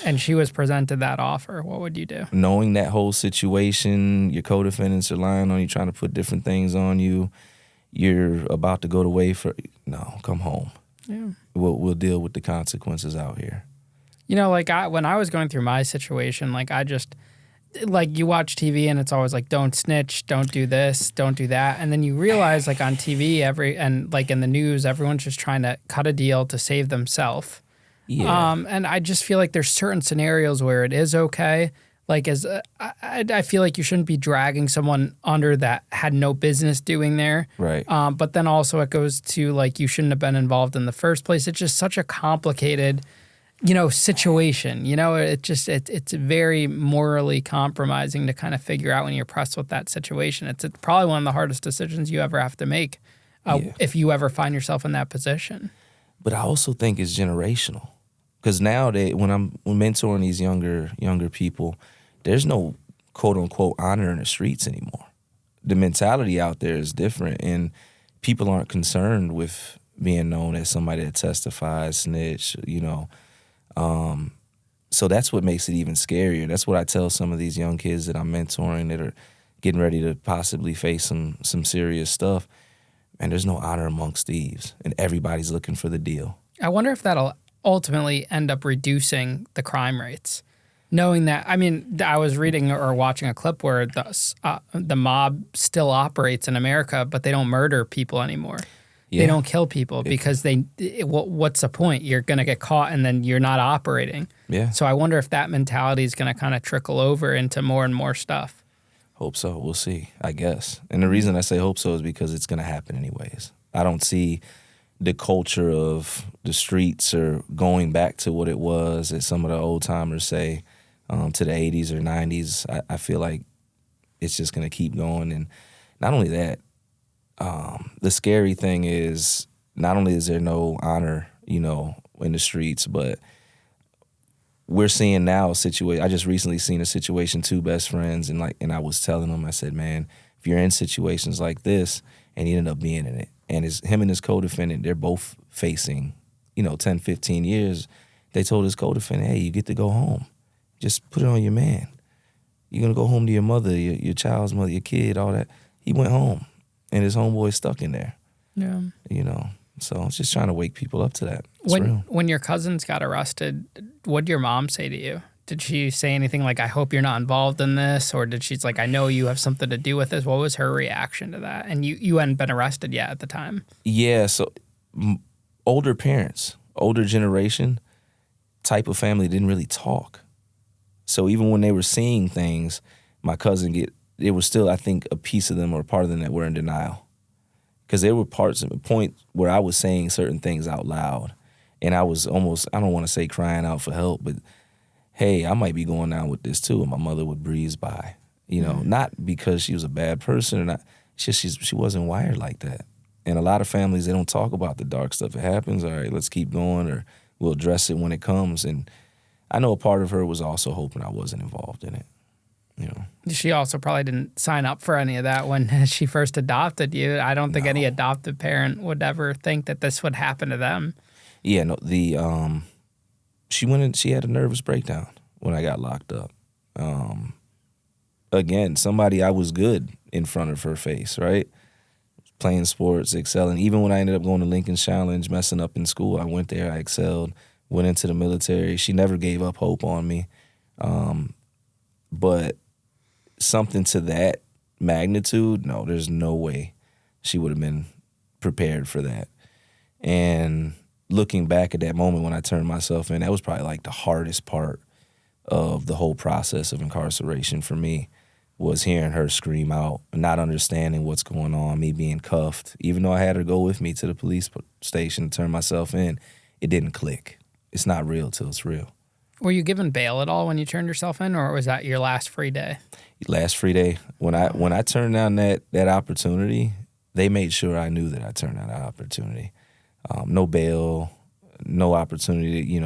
and she was presented that offer? What would you do? Knowing that whole situation, your co-defendants are lying on you, trying to put different things on you, you're about to go to way for, no, come home. Yeah. We'll deal with the consequences out here. When I was going through my situation, you watch TV and it's always like, don't snitch, don't do this, don't do that. And then you realize on TV and in the news, everyone's just trying to cut a deal to save themselves. Yeah. And I just feel like there's certain scenarios where it is okay. I feel like you shouldn't be dragging someone under that had no business doing there. Right. But then also it goes to you shouldn't have been involved in the first place. It's just such a complicated situation, it's very morally compromising to kind of figure out when you're pressed with that situation. It's probably one of the hardest decisions you ever have to make if you ever find yourself in that position. But I also think it's generational, because now when I'm mentoring these younger people, there's no quote unquote honor in the streets anymore. The mentality out there is different, and people aren't concerned with being known as somebody that testifies, snitch, So that's what makes it even scarier. That's what I tell some of these young kids that I'm mentoring that are getting ready to possibly face some serious stuff. And there's no honor amongst thieves, and everybody's looking for the deal. I wonder if that'll ultimately end up reducing the crime rates. Knowing that, I was reading or watching a clip where the mob still operates in America, but they don't murder people anymore. Yeah. They don't kill people because what's the point? You're going to get caught and then you're not operating. Yeah. So I wonder if that mentality is going to kind of trickle over into more and more stuff. Hope so. We'll see, I guess. And the reason I say hope so is because it's going to happen anyways. I don't see the culture of the streets or going back to what it was, as some of the old timers say, to the 80s or 90s. I feel like it's just going to keep going. And not only that, the scary thing is not only is there no honor, in the streets, but we're seeing now a situation. I just recently seen a situation, two best friends, and I was telling them, I said, man, if you're in situations like this, and he ended up being in it, and him and his co-defendant, they're both facing, 10, 15 years. They told his co-defendant, hey, you get to go home. Just put it on your man. You're going to go home to your mother, your child's mother, your kid, all that. He went home, and his homeboy stuck in there. Yeah. So I'm just trying to wake people up to that. It's real. When your cousins got arrested, what did your mom say to you? Did she say anything like, I hope you're not involved in this? Or did she's like, I know you have something to do with this? What was her reaction to that? And you hadn't been arrested yet at the time. Yeah, so older parents, older generation type of family didn't really talk. So even when they were seeing things, my cousin it was still, I think, a piece of them or a part of them that were in denial. Because there were parts of the point where I was saying certain things out loud. And I was almost, I don't want to say crying out for help, but hey, I might be going down with this too. And my mother would breeze by, not because she was a bad person or not. It's just she wasn't wired like that. And a lot of families, they don't talk about the dark stuff. It happens, all right, let's keep going, or we'll address it when it comes. And I know a part of her was also hoping I wasn't involved in it. She also probably didn't sign up for any of that when she first adopted you. I don't think any adoptive parent would ever think that this would happen to them. Yeah, no, she had a nervous breakdown when I got locked up. Again, somebody I was good in front of her face, right? Playing sports, excelling. Even when I ended up going to Lincoln Challenge, messing up in school, I went there, I excelled, went into the military. She never gave up hope on me. But something to that magnitude, no, there's no way she would have been prepared for that. And looking back at that moment when I turned myself in, that was probably like the hardest part of the whole process of incarceration for me, was hearing her scream out, not understanding what's going on, me being cuffed. Even though I had her go with me to the police station to turn myself in, it didn't click. It's not real till it's real. Were you given bail at all when you turned yourself in, or was that your last free day? Last free day. When I turned down that opportunity, they made sure I knew that I turned down that opportunity. No bail, no opportunity,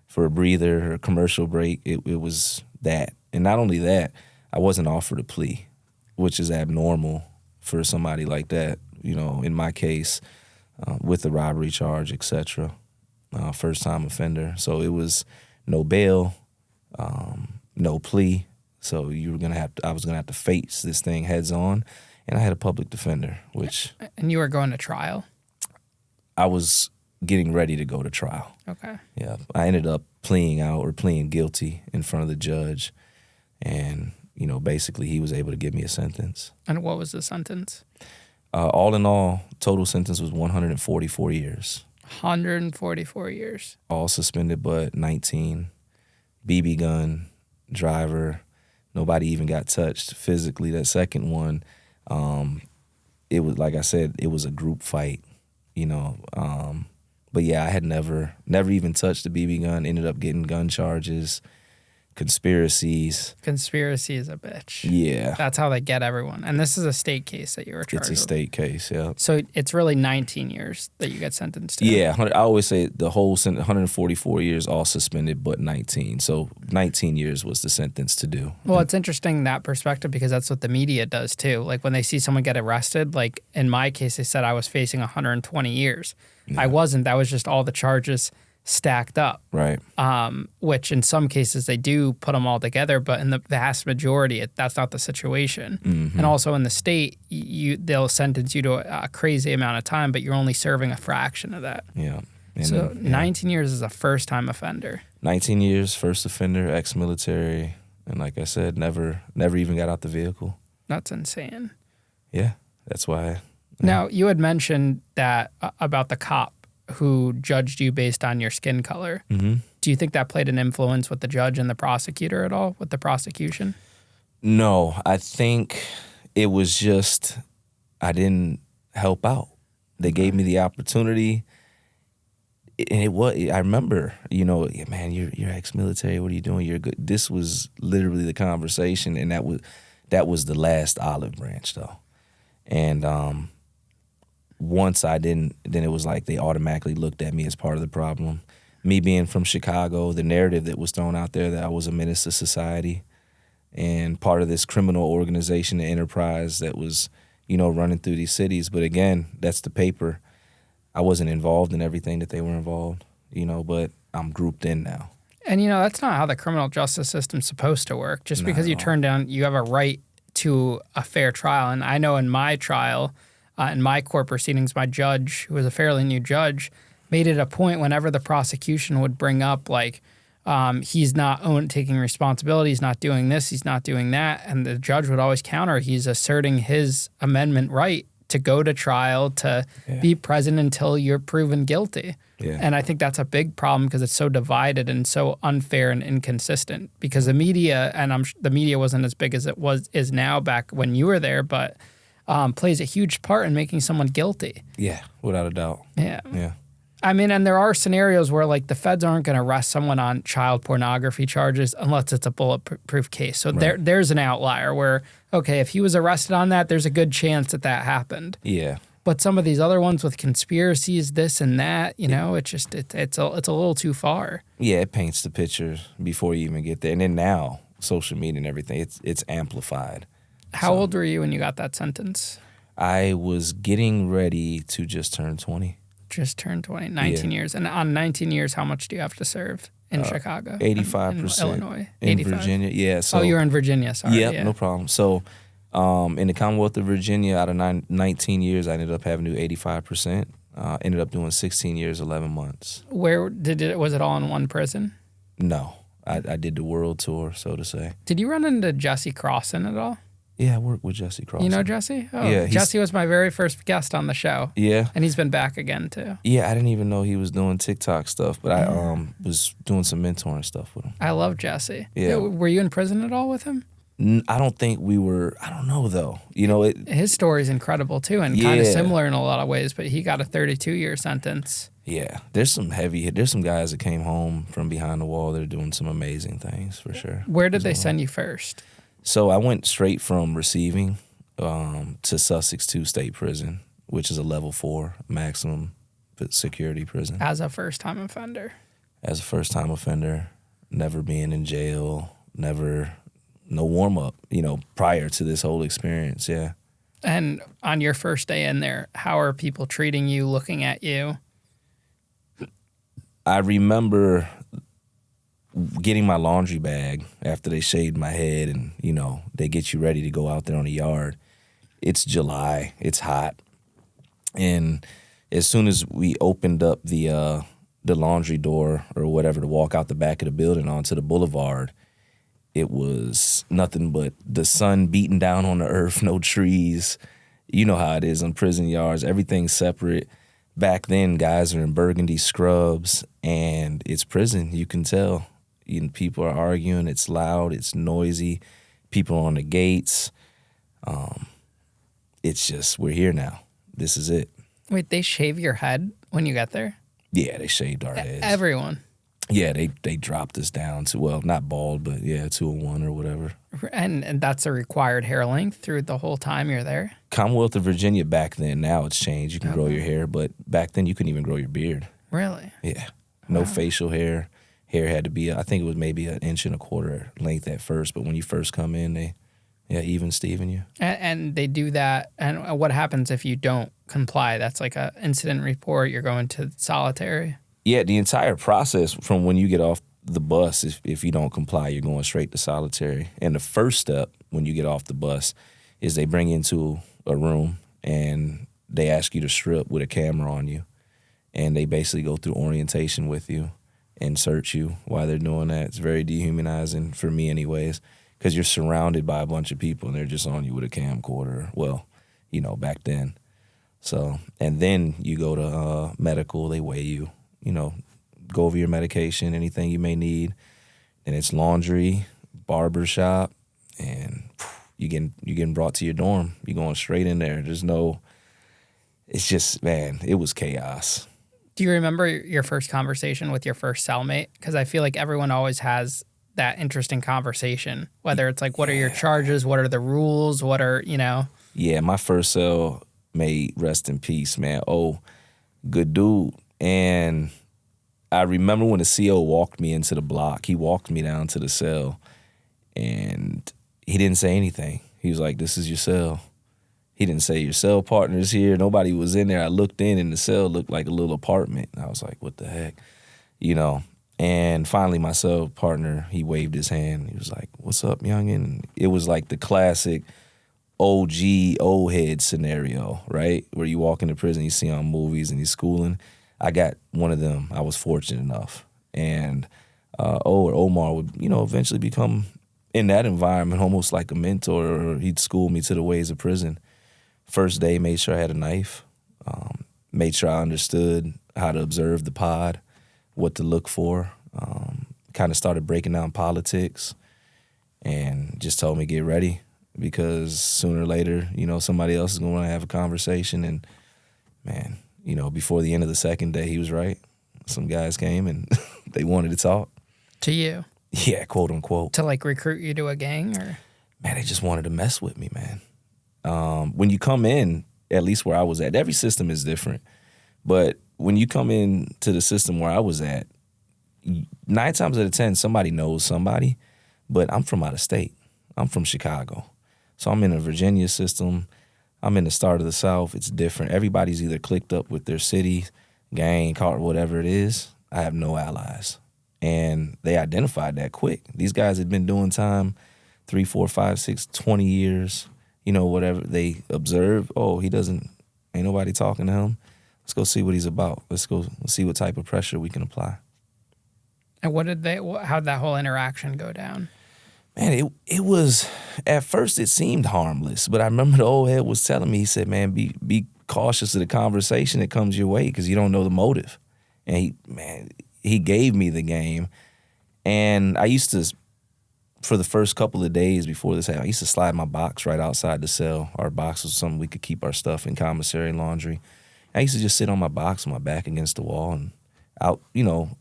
for a breather or a commercial break. It was that. And not only that, I wasn't offered a plea, which is abnormal for somebody like that, in my case, with the robbery charge, et cetera, first-time offender. So it was no bail, no plea. So I was gonna have to face this thing heads on, and I had a public defender, which. And you were going to trial? I was getting ready to go to trial. Okay. Yeah, I ended up pleading guilty in front of the judge, and basically he was able to give me a sentence. And what was the sentence? All in all, total sentence was 144 years. 144 years. All suspended but 19. BB gun, driver, nobody even got touched physically. That second one, it was, like I said, it was a group fight, But yeah, I had never even touched the BB gun, ended up getting gun charges, conspiracies. Conspiracy is a bitch. Yeah. That's how they get everyone. And this is a state case that you were charged with. It's a state case, yeah. So it's really 19 years that you get sentenced to. Yeah, I always say the whole 144 years all suspended but 19. So 19 years was the sentence to do. Well, it's interesting that perspective because that's what the media does too. Like when they see someone get arrested, like in my case, they said I was facing 120 years. Yeah. I wasn't. That was just all the charges stacked up. Right. Which in some cases they do put them all together, but in the vast majority, that's not the situation. Mm-hmm. And also in the state, they'll sentence you to a crazy amount of time, but you're only serving a fraction of that. Yeah. And so 19 years is a first-time offender. 19 years, first offender, ex-military, and like I said, never even got out the vehicle. That's insane. Yeah, that's why. Now, you had mentioned that about the cop who judged you based on your skin color. Mm-hmm. Do you think that played an influence with the judge and the prosecutor at all, with the prosecution? No, I think it was just I didn't help out. They gave me the opportunity, and I remember, man, you're ex-military. What are you doing? You're good. This was literally the conversation, and that was the last olive branch, though. And once I didn't, then it was like they automatically looked at me as part of the problem. Me being from Chicago, the narrative that was thrown out there that I was a menace to society and part of this criminal organization and enterprise that was, running through these cities. But again, that's the paper. I wasn't involved in everything that they were involved, but I'm grouped in now. And, that's not how the criminal justice system's supposed to work. Just because you turn down, you have a right to a fair trial. And I know in my trial, in my court proceedings, my judge, who was a fairly new judge, made it a point whenever the prosecution would bring up, like, he's not taking responsibility, he's not doing this, he's not doing that. And the judge would always counter, he's asserting his amendment right to go to trial, to be present until you're proven guilty. Yeah. And I think that's a big problem because it's so divided and so unfair and inconsistent. Because the media, and the media wasn't as big as it is now back when you were there, but plays a huge part in making someone guilty. Yeah, without a doubt. Yeah. Yeah. I mean, and there are scenarios where, like, the feds aren't going to arrest someone on child pornography charges unless it's a bulletproof case. So there's an outlier where, okay, if he was arrested on that, there's a good chance that happened. Yeah. But some of these other ones with conspiracies, this and that, you know, it's a little too far. Yeah, it paints the picture before you even get there. And then now, social media and everything, it's amplified. How old were you when you got that sentence? I was getting ready to just turn 20. Just turned 20, 19 years. And on 19 years, how much do you have to serve in Chicago? 85%. In Illinois? In 85? Virginia, yeah. So, you were in Virginia, sorry. Yeah, no problem. So in the Commonwealth of Virginia, out of 19 years, I ended up having to do 85%. Ended up doing 16 years, 11 months. Where was it all in one prison? No. I did the world tour, so to say. Did you run into Jesse Crossan at all? Yeah, I worked with Jesse Crossan. You know Jesse? Oh, yeah. Jesse was my very first guest on the show. Yeah. And he's been back again, too. Yeah, I didn't even know he was doing TikTok stuff, but I was doing some mentoring stuff with him. I love Jesse. Yeah. Were you in prison at all with him? I don't think we were. I don't know, though. You know, his story is incredible, too, and kind of similar in a lot of ways, but he got a 32-year sentence. Yeah. There's some guys that came home from behind the wall that are doing some amazing things, for sure. Where did they send you first? So I went straight from receiving to Sussex 2 State Prison, which is a level 4 maximum security prison. As a first-time offender? As a first-time offender, never being in jail, no warm-up, you know, prior to this whole experience, yeah. And on your first day in there, how are people treating you, looking at you? I remember getting my laundry bag after they shaved my head and, you know, they get you ready to go out there on the yard. It's July. It's hot. And as soon as we opened up the laundry door or whatever to walk out the back of the building onto the boulevard, it was nothing but the sun beating down on the earth, no trees. You know how it is in prison yards. Everything's separate. Back then, guys are in burgundy scrubs, and it's prison. You can tell. People are arguing. It's loud. It's noisy. People on the gates. It's just, we're here now. This is it. Wait, they shave your head when you got there? Yeah, they shaved our heads. Everyone? Yeah, they dropped us down to, well, not bald, but yeah, 201 or whatever. And that's a required hair length through the whole time you're there? Commonwealth of Virginia back then, now it's changed. You can grow your hair, but back then you couldn't even grow your beard. Really? Yeah. No facial hair. Hair had to be, I think it was maybe 1.25 inches length at first, but when you first come in, they even Steven you. And they do that, and what happens if you don't comply? That's like an incident report, you're going to solitary? Yeah, the entire process from when you get off the bus, if you don't comply, you're going straight to solitary. And the first step when you get off the bus is they bring you into a room and they ask you to strip with a camera on you. And they basically go through orientation with you and search you while they're doing that. It's very dehumanizing for me anyways, because you're surrounded by a bunch of people and they're just on you with a camcorder. Well, you know, back then. So, and then you go to medical, they weigh you. You know, go over your medication, anything you may need. And it's laundry, barber shop, and you're getting brought to your dorm. You're going straight in there. It's just, man, it was chaos. Do you remember your first conversation with your first cellmate? Because I feel like everyone always has that interesting conversation, whether it's like, what are your charges? What are the rules? What are, you know? Yeah, my first cellmate, rest in peace, man. Oh, good dude. And I remember when the CO walked me into the block, he walked me down to the cell and he didn't say anything. He was like, this is your cell. He didn't say your cell partner's here. Nobody was in there. I looked in and the cell looked like a little apartment. I was like, what the heck? You know, and finally my cell partner, he waved his hand. He was like, what's up, youngin'? It was like the classic OG, old head scenario, right? Where you walk into prison, you see on movies and you're schooling. I got one of them. I was fortunate enough. And Omar would, eventually become in that environment almost like a mentor, or he'd school me to the ways of prison. First day, made sure I had a knife, made sure I understood how to observe the pod, what to look for, kind of started breaking down politics, and just told me get ready because sooner or later, somebody else is going to want to have a conversation. And man, before the end of the second day, he was right. Some guys came and they wanted to talk. To you? Yeah, quote unquote. To like recruit you to a gang, or? Man, they just wanted to mess with me, man. When you come in, at least where I was at, every system is different. But when you come in to the system where I was at, 9 times out of 10, somebody knows somebody. But I'm from out of state. I'm from Chicago. So I'm in a Virginia system. I'm in the start of the South. It's different. Everybody's either clicked up with their city, gang, car, whatever it is. I have no allies. And they identified that quick. These guys had been doing time 3, 4, 5, 6, 20 years. Whatever. They observe, ain't nobody talking to him. Let's go see what he's about. Let's go see what type of pressure we can apply. And how'd that whole interaction go down? Man, it was, at first it seemed harmless, but I remember the old head was telling me, he said, man, be cautious of the conversation that comes your way because you don't know the motive. And he gave me the game. And I used to, for the first couple of days before this happened, I used to slide my box right outside the cell. Our box was something we could keep our stuff in, commissary laundry. I used to just sit on my box with my back against the wall and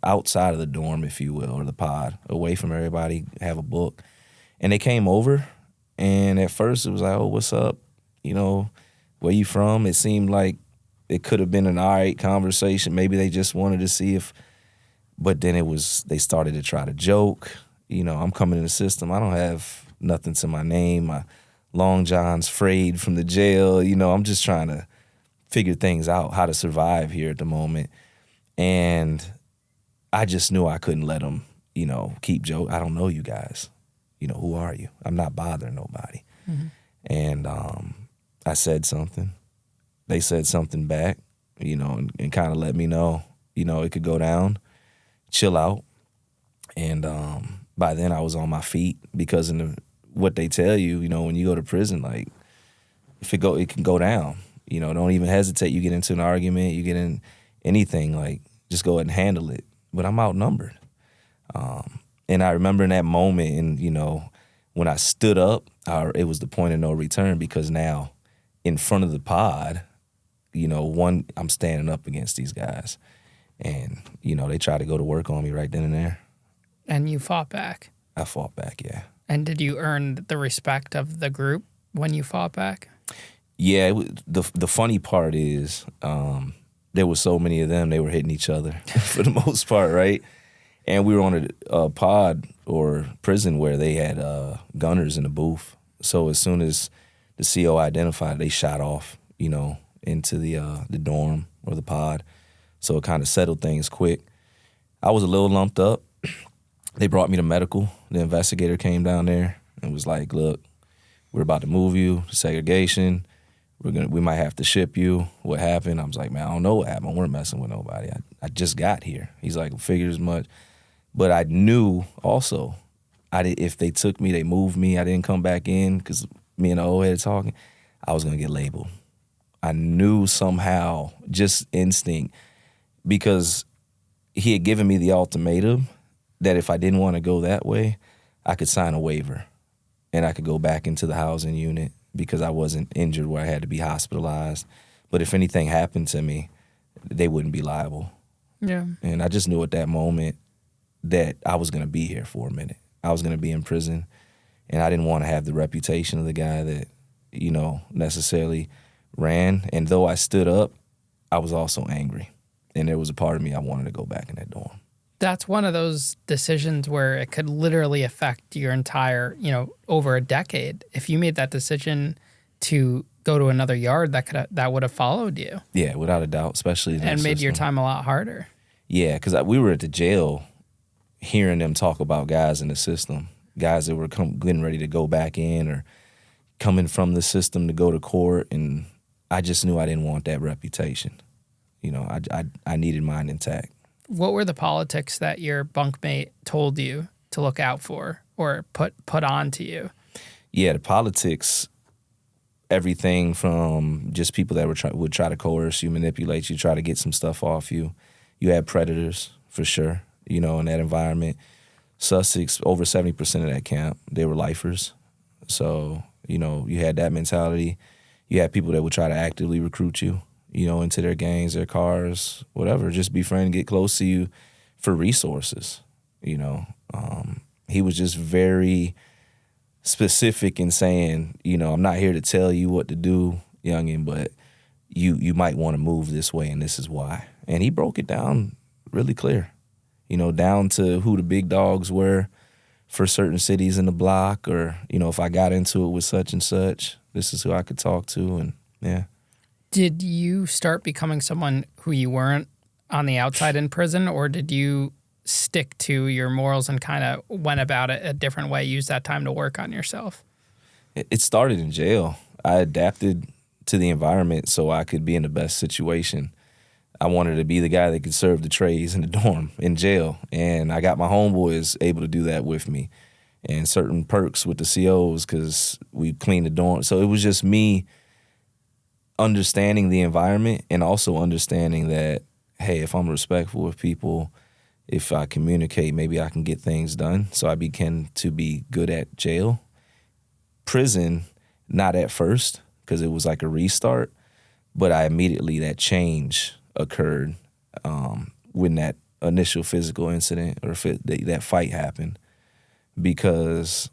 outside of the dorm, if you will, or the pod, away from everybody, have a book. And they came over, and at first it was like, oh, what's up? Where you from? It seemed like it could have been an all right conversation. Maybe they just wanted to see if, but then they started to try to joke. I'm coming in the system. I don't have nothing to my name. My long john's frayed from the jail. I'm just trying to figure things out, how to survive here at the moment. And I just knew I couldn't let them, keep joking. I don't know you guys. Who are you? I'm not bothering nobody. Mm-hmm. And I said something. They said something back, and kind of let me know, it could go down, chill out. And by then I was on my feet because what they tell you, when you go to prison, like, it can go down. Don't even hesitate. You get into an argument, you get in anything, like, just go ahead and handle it. But I'm outnumbered. And I remember in that moment, and when I stood up, it was the point of no return because now, in front of the pod, I'm standing up against these guys, and they tried to go to work on me right then and there. And you fought back. I fought back, yeah. And did you earn the respect of the group when you fought back? Yeah. The funny part is, there were so many of them, they were hitting each other for the most part, right? And we were on a pod or prison where they had gunners in the booth. So as soon as the CO identified, they shot off, into the dorm or the pod. So it kind of settled things quick. I was a little lumped up. They brought me to medical. The investigator came down there and was like, look, we're about to move you to segregation. We might have to ship you. What happened? I was like, man, I don't know what happened. We're messing with nobody. I just got here. He's like, figured as much. But I knew also, if they took me, they moved me, I didn't come back in because me and the old head talking, I was going to get labeled. I knew somehow, just instinct, because he had given me the ultimatum that if I didn't want to go that way, I could sign a waiver and I could go back into the housing unit because I wasn't injured where I had to be hospitalized. But if anything happened to me, they wouldn't be liable. Yeah. And I just knew at that moment that I was going to be here for a minute. I was going to be in prison, and I didn't want to have the reputation of the guy that, necessarily ran. And though I stood up, I was also angry. And there was a part of me I wanted to go back in that dorm. That's one of those decisions where it could literally affect your entire, over a decade. If you made that decision to go to another yard, that would have followed you. Yeah, without a doubt, especially in and made your time a lot harder. Yeah, because we were at the jail hearing them talk about guys in the system, guys that were getting ready to go back in or coming from the system to go to court, and I just knew I didn't want that reputation. You know, I needed mine intact. What were the politics that your bunkmate told you to look out for or put on to you? Yeah, the politics, everything from just people that would try to coerce you, manipulate you, try to get some stuff off you. You had predators, for sure, you know, in that environment. Sussex, over 70% of that camp, they were lifers. So, you know, you had that mentality. You had people that would try to actively recruit you, you know, into their gangs, their cars, whatever, just befriend, get close to you for resources, you know. He was just very specific in saying, you know, I'm not here to tell you what to do, youngin', but you might want to move this way, and this is why. And he broke it down really clear, you know, down to who the big dogs were for certain cities in the block, or, you know, if I got into it with such and such, this is who I could talk to, and yeah. Did you start becoming someone who you weren't on the outside in prison, or did you stick to your morals and kind of went about it a different way, use that time to work on yourself? It started in jail. I adapted to the environment so I could be in the best situation. I wanted to be the guy that could serve the trays in the dorm in jail, and I got my homeboys able to do that with me, and certain perks with the COs because we cleaned the dorm. So it was just me understanding the environment and also understanding that, hey, if I'm respectful of people, if I communicate, maybe I can get things done. So I began to be good at jail. Prison, not at first, because it was like a restart, but I immediately, that change occurred when that initial physical incident or that fight happened, because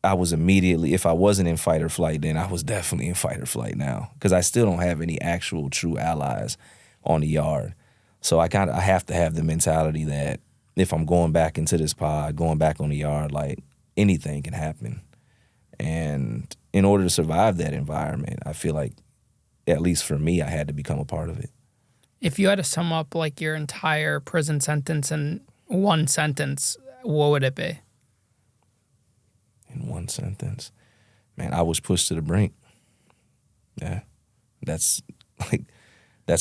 I was immediately, if I wasn't in fight or flight then, I was definitely in fight or flight now, because I still don't have any actual true allies on the yard. So I have to have the mentality that if I'm going back into this pod, going back on the yard, like anything can happen. And in order to survive that environment, I feel like, at least for me, I had to become a part of it. If you had to sum up like your entire prison sentence in one sentence, what would it be? In one sentence, man, I was pushed to the brink. Yeah, that's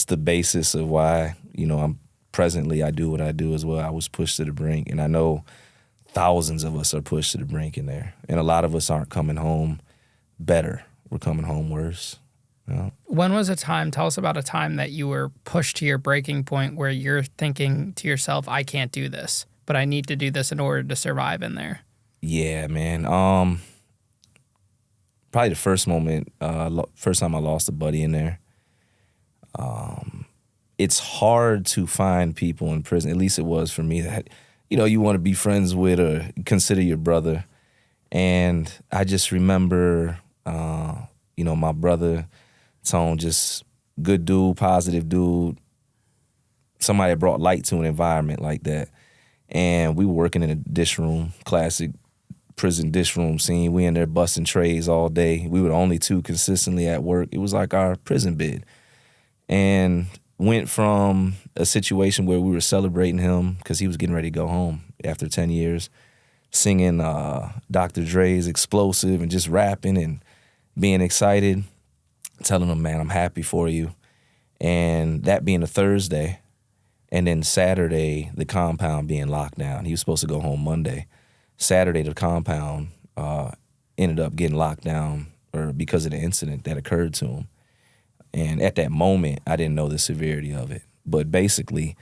the basis of why, you know, I do what I do as well. I was pushed to the brink, and I know thousands of us are pushed to the brink in there, and a lot of us aren't coming home better. We're coming home worse. You know? When was tell us about a time that you were pushed to your breaking point where you're thinking to yourself, I can't do this, but I need to do this in order to survive in there? Yeah, man. Probably the first time I lost a buddy in there. It's hard to find people in prison, at least it was for me, that, you know, you want to be friends with or consider your brother. And I just remember, you know, my brother, Tone, just good dude, positive dude, somebody that brought light to an environment like that. And we were working in a dish room, classic prison dish room scene. We in there busting trays all day. We were the only two consistently at work. It was like our prison bid. And went from a situation where we were celebrating him because he was getting ready to go home after 10 years, singing Dr. Dre's Explosive and just rapping and being excited, telling him, man, I'm happy for you. And that being a Thursday, and then Saturday, the compound being locked down. He was supposed to go home Monday. Saturday, the compound ended up getting locked down because of the incident that occurred to him. And at that moment, I didn't know the severity of it. But basically,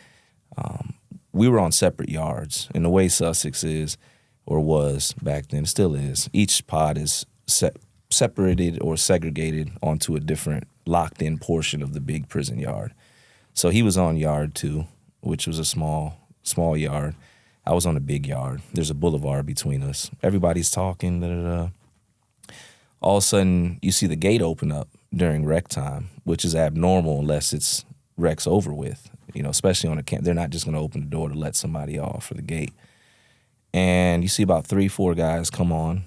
we were on separate yards. And the way Sussex is, or was back then, still is, each pod is separated or segregated onto a different locked-in portion of the big prison yard. So he was on yard 2, which was a small yard. I was on the big yard. There's a boulevard between us. Everybody's talking. All of a sudden, you see the gate open up during rec time, which is abnormal unless it's rec's over with. You know, especially on a camp, they're not just going to open the door to let somebody off for the gate. And you see about 3-4 guys come on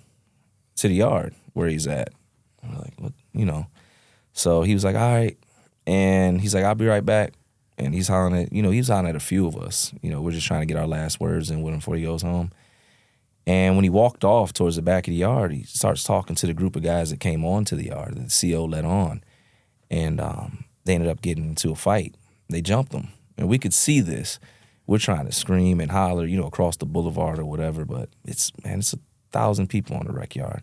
to the yard where he's at. I'm like, what, you know? So he was like, all right. And he's like, I'll be right back. And he's hollering at, he was hollering at a few of us. You know, we're just trying to get our last words in with him before he goes home. And when he walked off towards the back of the yard, he starts talking to the group of guys that came onto the yard that the CO let on. And they ended up getting into a fight. They jumped him. And we could see this. We're trying to scream and holler, across the boulevard or whatever, but it's 1,000 people on the rec yard.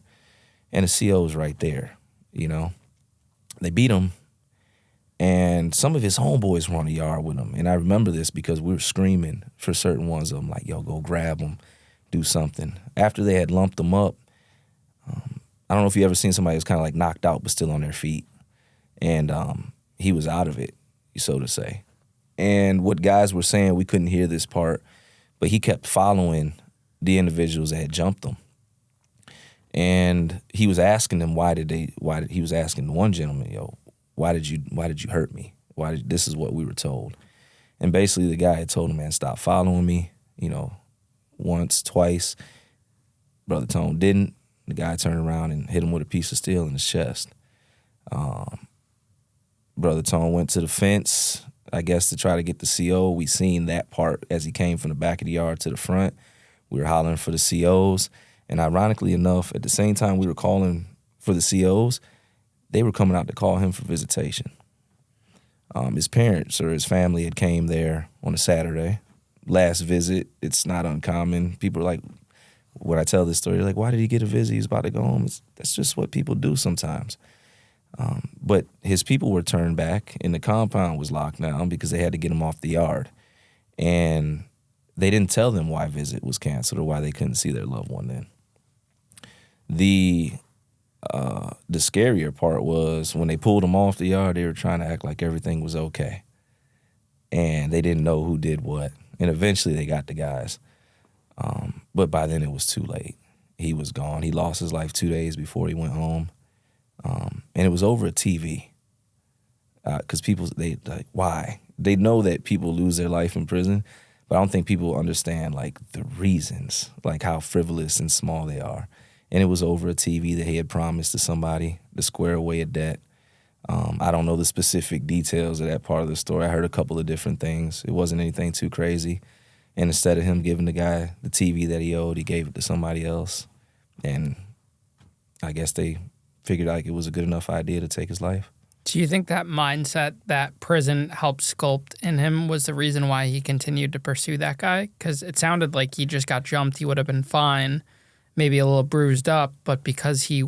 And the CO's right there, They beat him, and some of his homeboys were on the yard with him. And I remember this because we were screaming for certain ones of them, like, yo, go grab him, do something. After they had lumped him up, I don't know if you ever seen somebody who's kind of like knocked out but still on their feet. And he was out of it, so to say. And what guys were saying, we couldn't hear this part, but he kept following the individuals that had jumped him. And he was asking them he was asking the one gentleman, yo, why did you hurt me? This is what we were told. And basically the guy had told him, man, stop following me, once, twice. Brother Tone didn't. The guy turned around and hit him with a piece of steel in his chest. Brother Tone went to the fence, I guess, to try to get the CO. We seen that part as he came from the back of the yard to the front. We were hollering for the COs. And ironically enough, at the same time we were calling for the COs, they were coming out to call him for visitation. His parents or his family had came there on a Saturday. Last visit, it's not uncommon. People are like, when I tell this story, they're like, why did he get a visit? He's about to go home. That's just what people do sometimes. But his people were turned back, and the compound was locked down because they had to get him off the yard. And they didn't tell them why visit was canceled or why they couldn't see their loved one then. The scarier part was when they pulled him off the yard, they were trying to act like everything was okay. And they didn't know who did what. And eventually they got the guys. But by then it was too late. He was gone. He lost his life 2 days before he went home. And it was over a TV. Because people, they like, why? They know that people lose their life in prison, but I don't think people understand, like, the reasons, like how frivolous and small they are. And it was over a TV that he had promised to somebody to square away a debt. I don't know the specific details of that part of the story. I heard a couple of different things. It wasn't anything too crazy. And instead of him giving the guy the TV that he owed, he gave it to somebody else. And I guess they figured like it was a good enough idea to take his life. Do you think that mindset that prison helped sculpt in him was the reason why he continued to pursue that guy? Because it sounded like he just got jumped. He would have been fine, maybe a little bruised up, but because he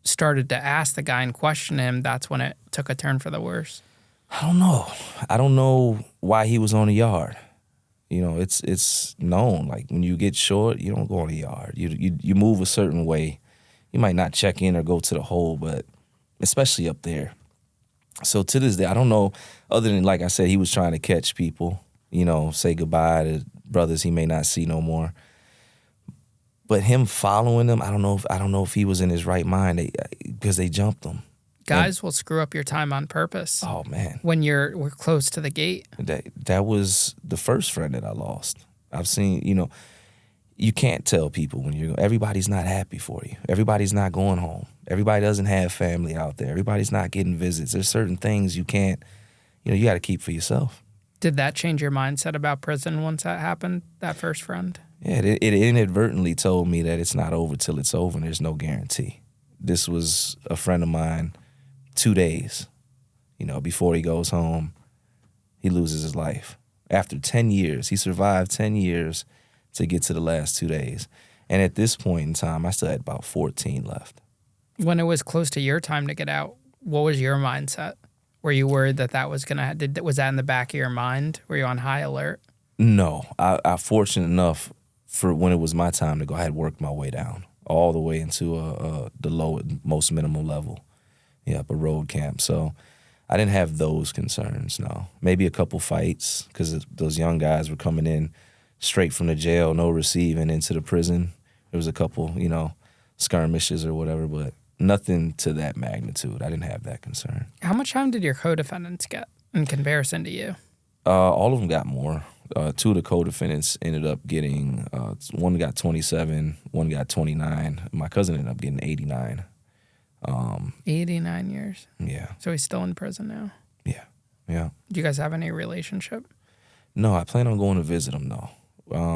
started to ask the guy and question him, that's when it took a turn for the worse. I don't know. I don't know why he was on the yard. It's known. Like, when you get short, you don't go on the yard. You move a certain way. You might not check in or go to the hole, but especially up there. So to this day, I don't know, other than, like I said, he was trying to catch people, say goodbye to brothers he may not see no more. But him following them, I don't know if he was in his right mind because they jumped him. Guys will screw up your time on purpose. Oh, man. When we're close to the gate. That was the first friend that I lost. I've seen, you can't tell people when everybody's not happy for you. Everybody's not going home. Everybody doesn't have family out there. Everybody's not getting visits. There's certain things you can't, you got to keep for yourself. Did that change your mindset about prison once that happened, that first friend? Yeah, it inadvertently told me that it's not over till it's over and there's no guarantee. This was a friend of mine, 2 days, before he goes home, he loses his life. After 10 years, he survived 10 years to get to the last 2 days. And at this point in time, I still had about 14 left. When it was close to your time to get out, what was your mindset? Were you worried that was going to, was that in the back of your mind? Were you on high alert? No. I fortunate enough for when it was my time to go, I had worked my way down all the way into the lowest, most minimal level. Up a road camp. So I didn't have those concerns, no. Maybe a couple fights because those young guys were coming in straight from the jail, no receiving, into the prison. There was a couple, skirmishes or whatever, but nothing to that magnitude. I didn't have that concern. How much time did your co-defendants get in comparison to you? All of them got more. Two of the co-defendants ended up getting, one got 27, one got 29. My cousin ended up getting 89. 89 years. Yeah. So he's still in prison now? Yeah. Do you guys have any relationship? No, I plan on going to visit him, though.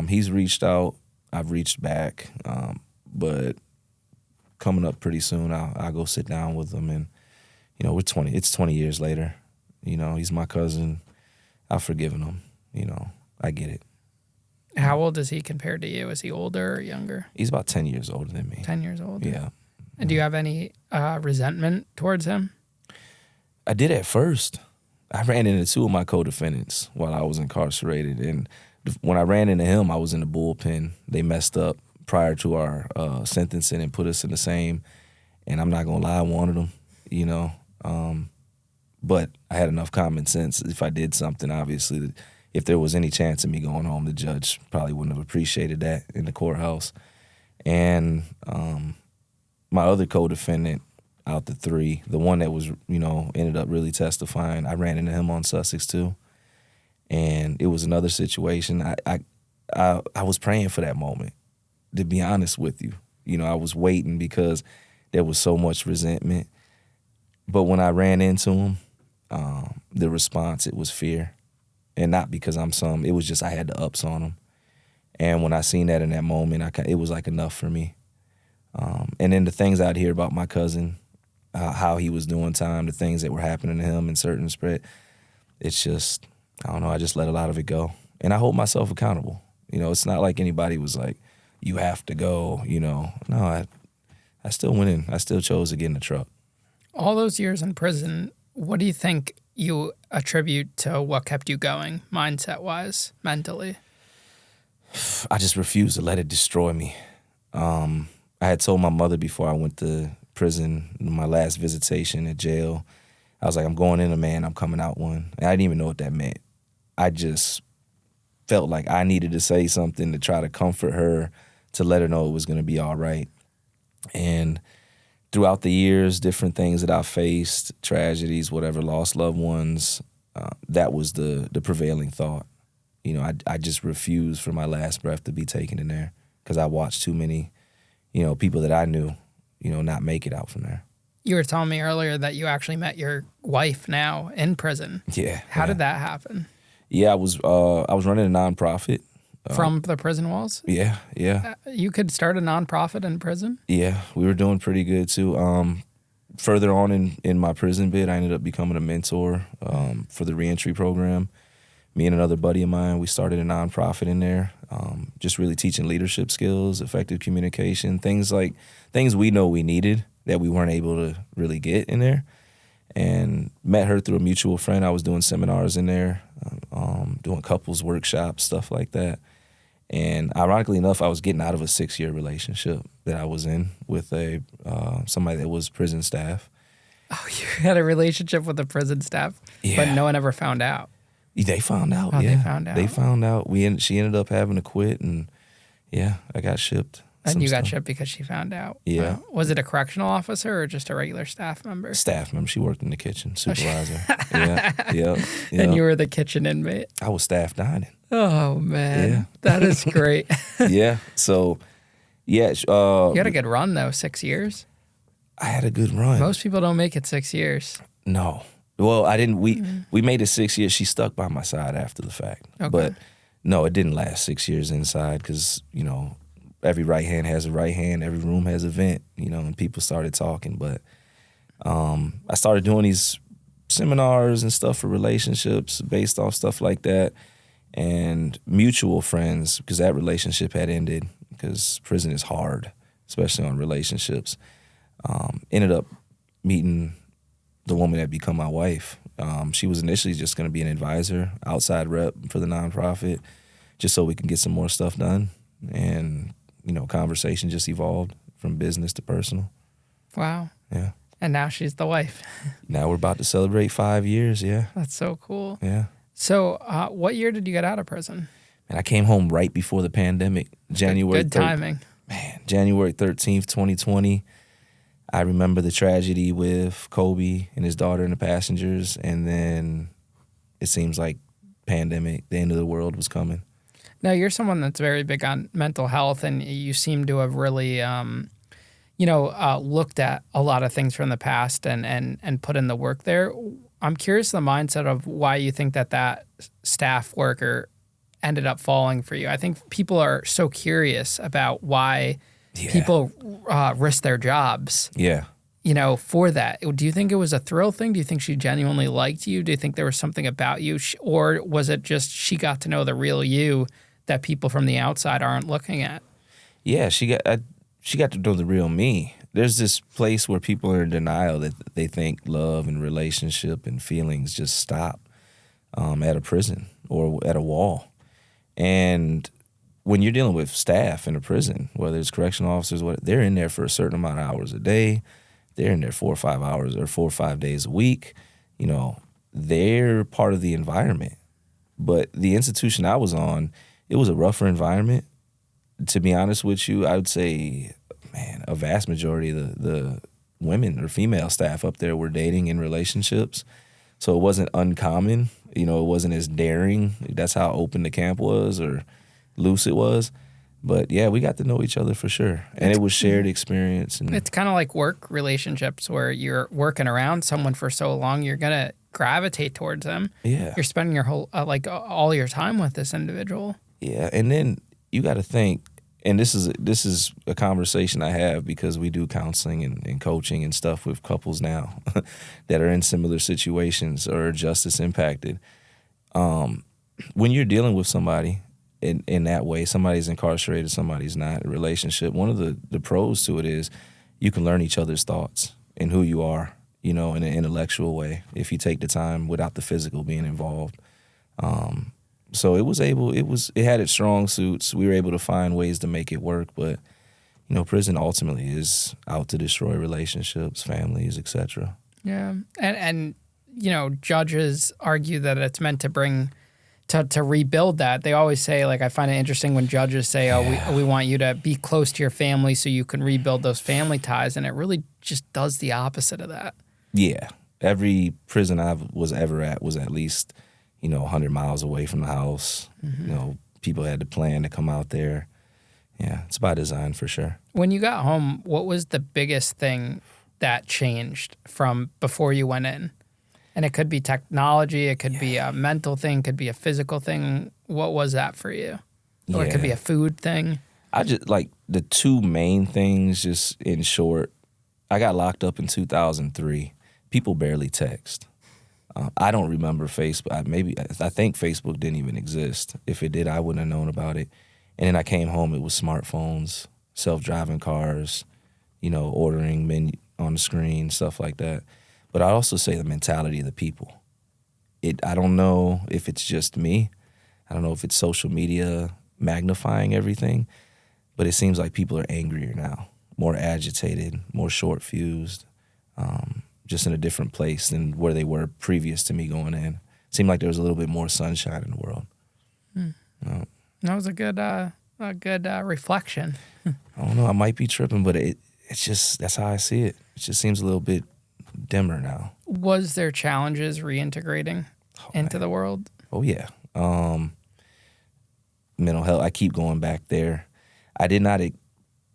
He's reached out I've reached back, but coming up pretty soon, I'll go sit down with him, and it's 20 years later. He's my cousin. I've forgiven him. I get it. How old is he compared to you? Is he older or younger? He's about 10 years older than me. 10 years older? Yeah. And do you have any resentment towards him? I did at first. I ran into 2 of my co-defendants while I was incarcerated. And when I ran into him, I was in the bullpen. They messed up prior to our sentencing and put us in the same. And I'm not going to lie, I wanted them, but I had enough common sense. If I did something, obviously, if there was any chance of me going home, the judge probably wouldn't have appreciated that in the courthouse. And my other co-defendant out the 3, the one that was, ended up really testifying, I ran into him on Sussex too. And it was another situation. I was praying for that moment, to be honest with you. I was waiting because there was so much resentment. But when I ran into him, the response, it was fear. And not because it was just I had the ups on him. And when I seen that in that moment, it was like enough for me. And then the things I'd hear about my cousin, how he was doing time, the things that were happening to him in certain spread, it's just, I don't know, I just let a lot of it go. And I hold myself accountable. It's not like anybody was like, you have to go, No, I still went in. I still chose to get in the truck. All those years in prison, what do you think you attribute to what kept you going, mindset-wise, mentally? I just refused to let it destroy me. I had told my mother before I went to prison, my last visitation at jail, I was like, I'm going in a man, I'm coming out one. And I didn't even know what that meant. I just felt like I needed to say something to try to comfort her, to let her know it was going to be all right. And throughout the years, different things that I faced, tragedies, whatever, lost loved ones, that was the prevailing thought. I just refused for my last breath to be taken in there because I watched too many, people that I knew, not make it out from there. You were telling me earlier that you actually met your wife now in prison. Yeah. How did that happen? Yeah, I was running a nonprofit. From the prison walls? Yeah. You could start a nonprofit in prison? Yeah, we were doing pretty good too. Further on in my prison bid, I ended up becoming a mentor for the reentry program. Me and another buddy of mine, we started a nonprofit in there, just really teaching leadership skills, effective communication, things we know we needed that we weren't able to really get in there. And met her through a mutual friend. I was doing seminars in there, doing couples workshops, stuff like that. And ironically enough, I was getting out of a 6-year relationship that I was in with somebody that was prison staff. Oh, you had a relationship with the prison staff, yeah. But no one ever found out. They found out. Oh, yeah, they found out. They found out. She ended up having to quit, and I got shipped. And you got shipped because she found out. Yeah. Was it a correctional officer or just a regular staff member? Staff member. She worked in the kitchen, supervisor. Yeah. And you were the kitchen inmate. I was staff dining. Oh man, That is great. Yeah. So, yeah. You had a good run though. 6 years. I had a good run. Most people don't make it 6 years. No. Well, I didn't. We made it 6 years. She stuck by my side after the fact. Okay. But no, it didn't last 6 years inside because every right hand has a right hand. Every room has a vent. And people started talking. But I started doing these seminars and stuff for relationships based off stuff like that. And mutual friends, because that relationship had ended, because prison is hard, especially on relationships. Ended up meeting the woman that become my wife. She was initially just going to be an advisor, outside rep for the nonprofit, just so we can get some more stuff done. And, conversation just evolved from business to personal. Wow. Yeah. And now she's the wife. Now we're about to celebrate 5 years, yeah. That's so cool. Yeah. So what year did you get out of prison? And I came home right before the pandemic, January 3rd. Good timing. Man, January 13th, 2020. I remember the tragedy with Kobe and his daughter and the passengers, and then it seems like pandemic, the end of the world was coming. Now, you're someone that's very big on mental health, and you seem to have really, looked at a lot of things from the past and put in the work there. I'm curious the mindset of why you think that staff worker ended up falling for you? I think people are so curious about why people risk their jobs. Yeah. For that. Do you think it was a thrill thing? Do you think she genuinely liked you? Do you think there was something about you? Or was it just she got to know the real you that people from the outside aren't looking at? Yeah, she got to know the real me. There's this place where people are in denial that they think love and relationship and feelings just stop at a prison or at a wall. And when you're dealing with staff in a prison, whether it's correctional officers, they're in there for a certain amount of hours a day. They're in there 4 or 5 hours or 4 or 5 days a week. They're part of the environment. But the institution I was on, it was a rougher environment. To be honest with you, I would say, man, a vast majority of the women or female staff up there were dating in relationships. So it wasn't uncommon. It wasn't as daring. That's how open the camp was or loose it was. But yeah, we got to know each other for sure. And it was shared experience. And it's kind of like work relationships where you're working around someone for so long, you're going to gravitate towards them. Yeah. You're spending your whole, all your time with this individual. Yeah. And then you got to think, and this is a conversation I have because we do counseling and coaching and stuff with couples now that are in similar situations or justice impacted. When you're dealing with somebody in that way, somebody's incarcerated, somebody's not, a relationship, one of the pros to it is you can learn each other's thoughts and who you are, in an intellectual way if you take the time without the physical being involved. So it had its strong suits. We were able to find ways to make it work, but prison ultimately is out to destroy relationships, families, etc. Yeah, and judges argue that it's meant to bring to rebuild that. They always say, I find it interesting when judges say, we want you to be close to your family so you can rebuild those family ties, and it really just does the opposite of that. Yeah, every prison I was ever at was at least 100 miles away from the house. Mm-hmm. People had to plan to come out there. Yeah, it's by design for sure. When you got home, what was the biggest thing that changed from before you went in? And it could be technology, it could be a mental thing, could be a physical thing. What was that for you? Or it could be a food thing. I just, the two main things, just in short, I got locked up in 2003. People barely text. I don't remember Facebook. I think Facebook didn't even exist. If it did, I wouldn't have known about it. And then I came home, it was smartphones, self-driving cars, ordering menu on the screen, stuff like that. But I also say the mentality of the people. I don't know if it's just me. I don't know if it's social media magnifying everything, but it seems like people are angrier now, more agitated, more short-fused, just in a different place than where they were previous to me going in. It seemed like there was a little bit more sunshine in the world. That was a good reflection. I don't know. I might be tripping, but it's just, that's how I see it. It just seems a little bit dimmer now. Was there challenges reintegrating into the world? Oh, yeah. Mental health, I keep going back there. I did not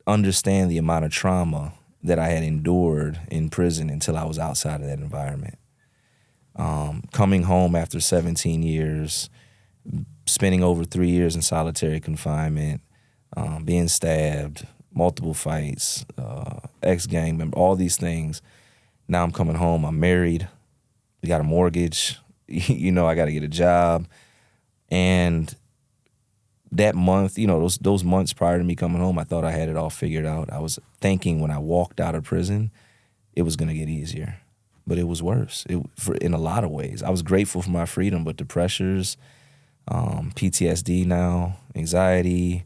understand the amount of trauma that I had endured in prison until I was outside of that environment. Coming home after 17 years, spending over 3 years in solitary confinement, being stabbed, multiple fights, ex-gang member, all these things. Now I'm coming home, I'm married, we got a mortgage, I got to get a job. And that month, those months prior to me coming home, I thought I had it all figured out. I was thinking when I walked out of prison, it was going to get easier. But it was worse in a lot of ways. I was grateful for my freedom, but the pressures, PTSD now, anxiety,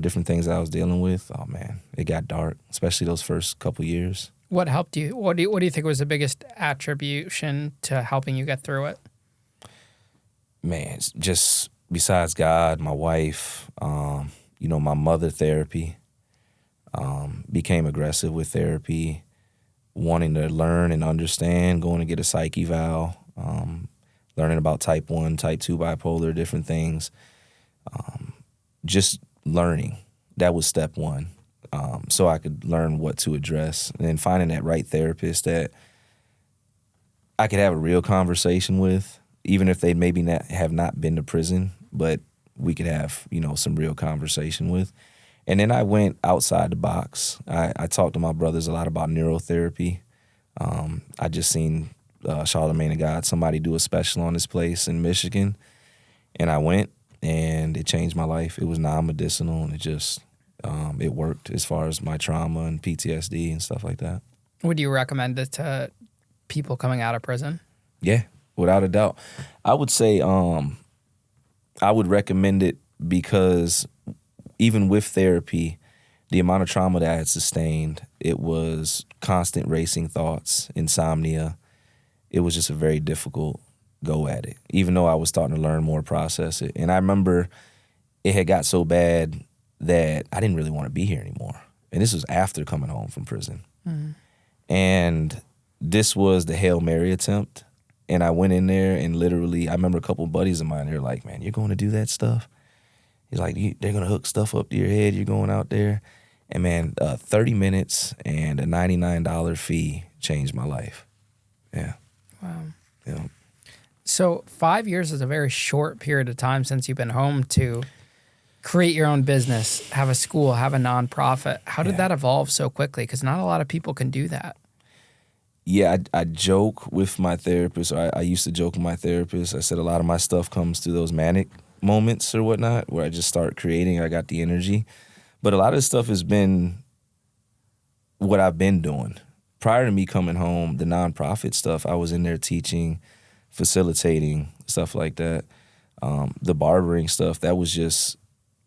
different things I was dealing with, oh man, it got dark, especially those first couple years. What helped you? What do you think was the biggest attribution to helping you get through it? Man, just besides God, my wife, my mother therapy, became aggressive with therapy, wanting to learn and understand, going to get a psych eval, learning about type 1, type 2 bipolar, different things. Just learning. That was step one. So I could learn what to address. And then finding that right therapist that I could have a real conversation with, even if they maybe have not been to prison, but we could have, some real conversation with. And then I went outside the box. I talked to my brothers a lot about neurotherapy. I just seen Charlemagne the God, somebody do a special on this place in Michigan. And I went, and it changed my life. It was non-medicinal, and it just, it worked as far as my trauma and PTSD and stuff like that. Would you recommend it to people coming out of prison? Yeah, without a doubt. I would say I would recommend it because even with therapy, the amount of trauma that I had sustained, it was constant racing thoughts, insomnia. It was just a very difficult go at it, even though I was starting to learn more, process it. And I remember it had got so bad that I didn't really want to be here anymore. And this was after coming home from prison. Mm-hmm. And this was the Hail Mary attempt. And I went in there and literally, I remember a couple of buddies of mine, they were like, man, you're going to do that stuff? He's like, they're going to hook stuff up to your head. You're going out there. And man, 30 minutes and a $99 fee changed my life. Yeah. Wow. Yeah. So 5 years is a very short period of time since you've been home to create your own business, have a school, have a nonprofit. How did that evolve so quickly? Because not a lot of people can do that. Yeah, I joke with my therapist, or I used to joke with my therapist. I said a lot of my stuff comes through those manic moments or whatnot, where I just start creating, I got the energy. But a lot of this stuff has been what I've been doing. Prior to me coming home, the nonprofit stuff, I was in there teaching, facilitating, stuff like that. The barbering stuff, that was just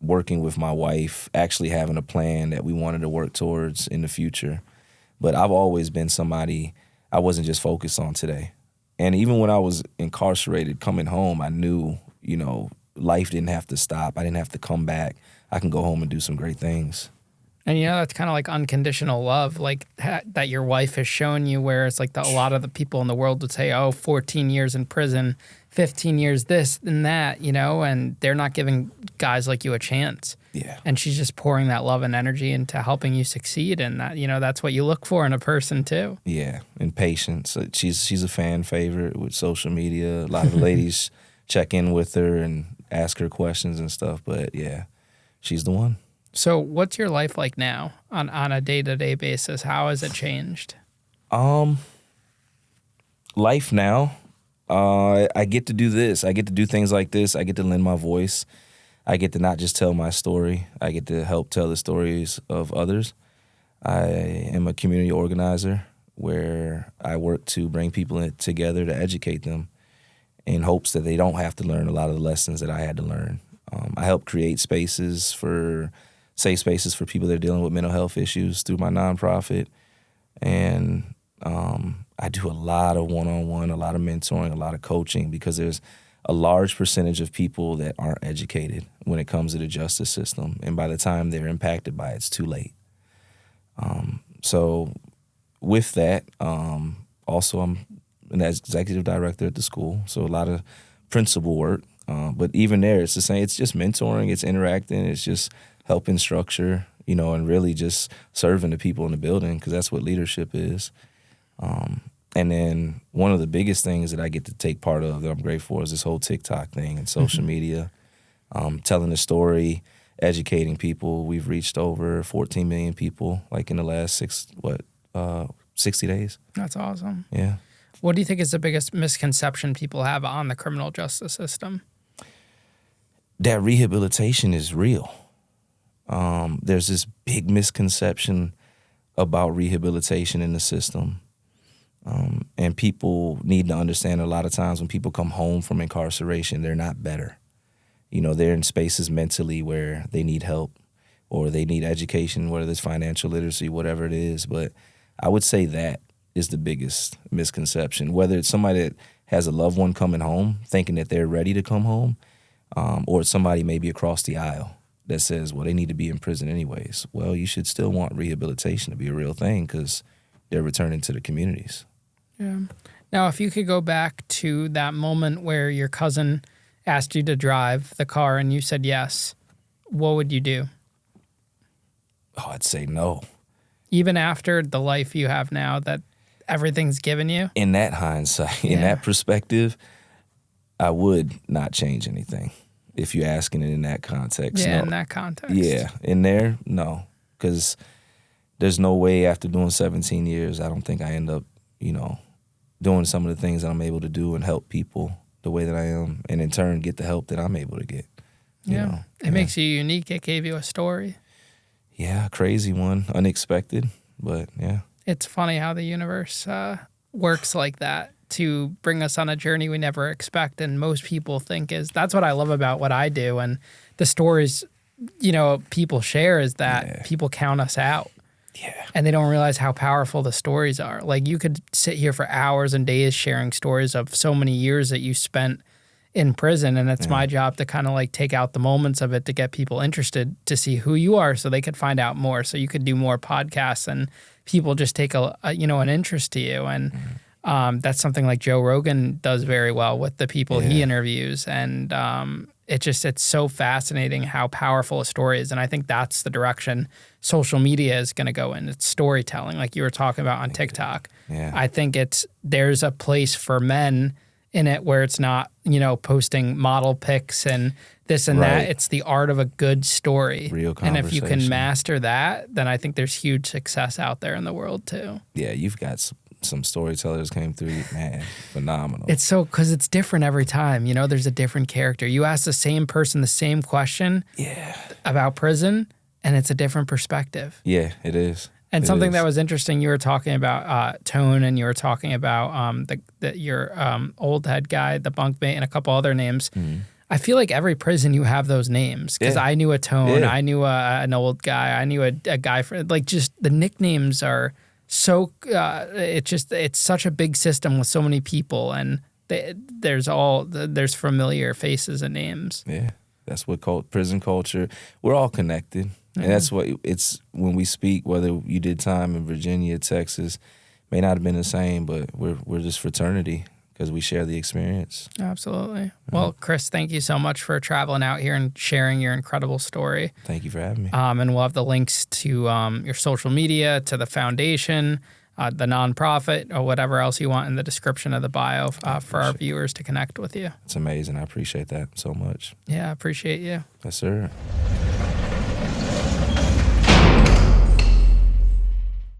working with my wife, actually having a plan that we wanted to work towards in the future. But I've always been somebody, I wasn't just focused on today. And even when I was incarcerated, coming home, I knew, life didn't have to stop. I didn't have to come back. I can go home and do some great things. And that's kind of like unconditional love, like that your wife has shown you, where it's like a lot of the people in the world would say, 14 years in prison, 15 years this and that, and they're not giving guys like you a chance. Yeah. And she's just pouring that love and energy into helping you succeed. And that, that's what you look for in a person too. Yeah. And patience. She's a fan favorite with social media. A lot of the ladies check in with her and ask her questions and stuff. But yeah, she's the one. So what's your life like now on a day-to-day basis? How has it changed? Life now, I get to do this. I get to do things like this. I get to lend my voice. I get to not just tell my story. I get to help tell the stories of others. I am a community organizer where I work to bring people together to educate them in hopes that they don't have to learn a lot of the lessons that I had to learn. I help create safe spaces for people that are dealing with mental health issues through my nonprofit. And I do a lot of one-on-one, a lot of mentoring, a lot of coaching, because there's a large percentage of people that aren't educated when it comes to the justice system. And by the time they're impacted by it, it's too late. So with that, also I'm an executive director at the school, so a lot of principal work. But even there, it's the same. It's just mentoring, it's interacting, it's just helping structure, and really just serving the people in the building, because that's what leadership is. And then one of the biggest things that I get to take part of that I'm grateful for is this whole TikTok thing and social media, telling the story, educating people. We've reached over 14 million people, like in the last 60 days. That's awesome. Yeah. What do you think is the biggest misconception people have on the criminal justice system? That rehabilitation is real. There's this big misconception about rehabilitation in the system. And people need to understand a lot of times when people come home from incarceration, they're not better. They're in spaces mentally where they need help or they need education, whether it's financial literacy, whatever it is. But I would say that is the biggest misconception, whether it's somebody that has a loved one coming home thinking that they're ready to come home, or it's somebody maybe across the aisle that says, well, they need to be in prison anyways. Well, you should still want rehabilitation to be a real thing because they're returning to the communities. Yeah. Now, if you could go back to that moment where your cousin asked you to drive the car and you said yes, what would you do? Oh, I'd say no. Even after the life you have now that everything's given you? In that hindsight, in that perspective, I would not change anything. if you're asking it in that context. Yeah, no. in that context. Yeah, in there, no. Because there's no way after doing 17 years, I don't think I end up, doing some of the things that I'm able to do and help people the way that I am, and in turn get the help that I'm able to get. It makes you unique. It gave you a story. Yeah, crazy one, unexpected, but yeah. It's funny how the universe works like that to bring us on a journey we never expect. And most people think that's what I love about what I do. And the stories, people share is that people count us out. Yeah. And they don't realize how powerful the stories are. Like, you could sit here for hours and days sharing stories of so many years that you spent in prison. And it's my job to kind of like take out the moments of it to get people interested to see who you are so they could find out more. So you could do more podcasts and people just take an interest to you. And that's something like Joe Rogan does very well with the people he interviews. And it's so fascinating how powerful a story is. And I think that's the direction social media is going to go in. It's storytelling, like you were talking about on TikTok. Yeah. I think there's a place for men in it where it's not, posting model pics and this and that. It's the art of a good story. Real and if you can conversation. master that, then I think there's huge success out there in the world too. Yeah, you've got some storytellers came through, man, phenomenal. It's because it's different every time. There's a different character. You ask the same person the same question about prison, and it's a different perspective. Yeah, it is. And something that was interesting, you were talking about Tone, and you were talking about your old head guy, the bunkmate, and a couple other names. Mm-hmm. I feel like every prison you have those names because I knew a Tone, I knew an old guy, I knew a guy for just the nicknames are so. It's such a big system with so many people, and there's familiar faces and names. Yeah, that's what prison culture. We're all connected. And that's what it's when we speak, whether you did time in Virginia, Texas, may not have been the same, but we're just fraternity because we share the experience. Absolutely. Well, Chris, thank you so much for traveling out here and sharing your incredible story. Thank you for having me. And we'll have the links to your social media, to the foundation, the nonprofit, or whatever else you want in the description of the bio for our viewers to connect with you. It's amazing. I appreciate that so much. Yeah, I appreciate you. Yes, sir.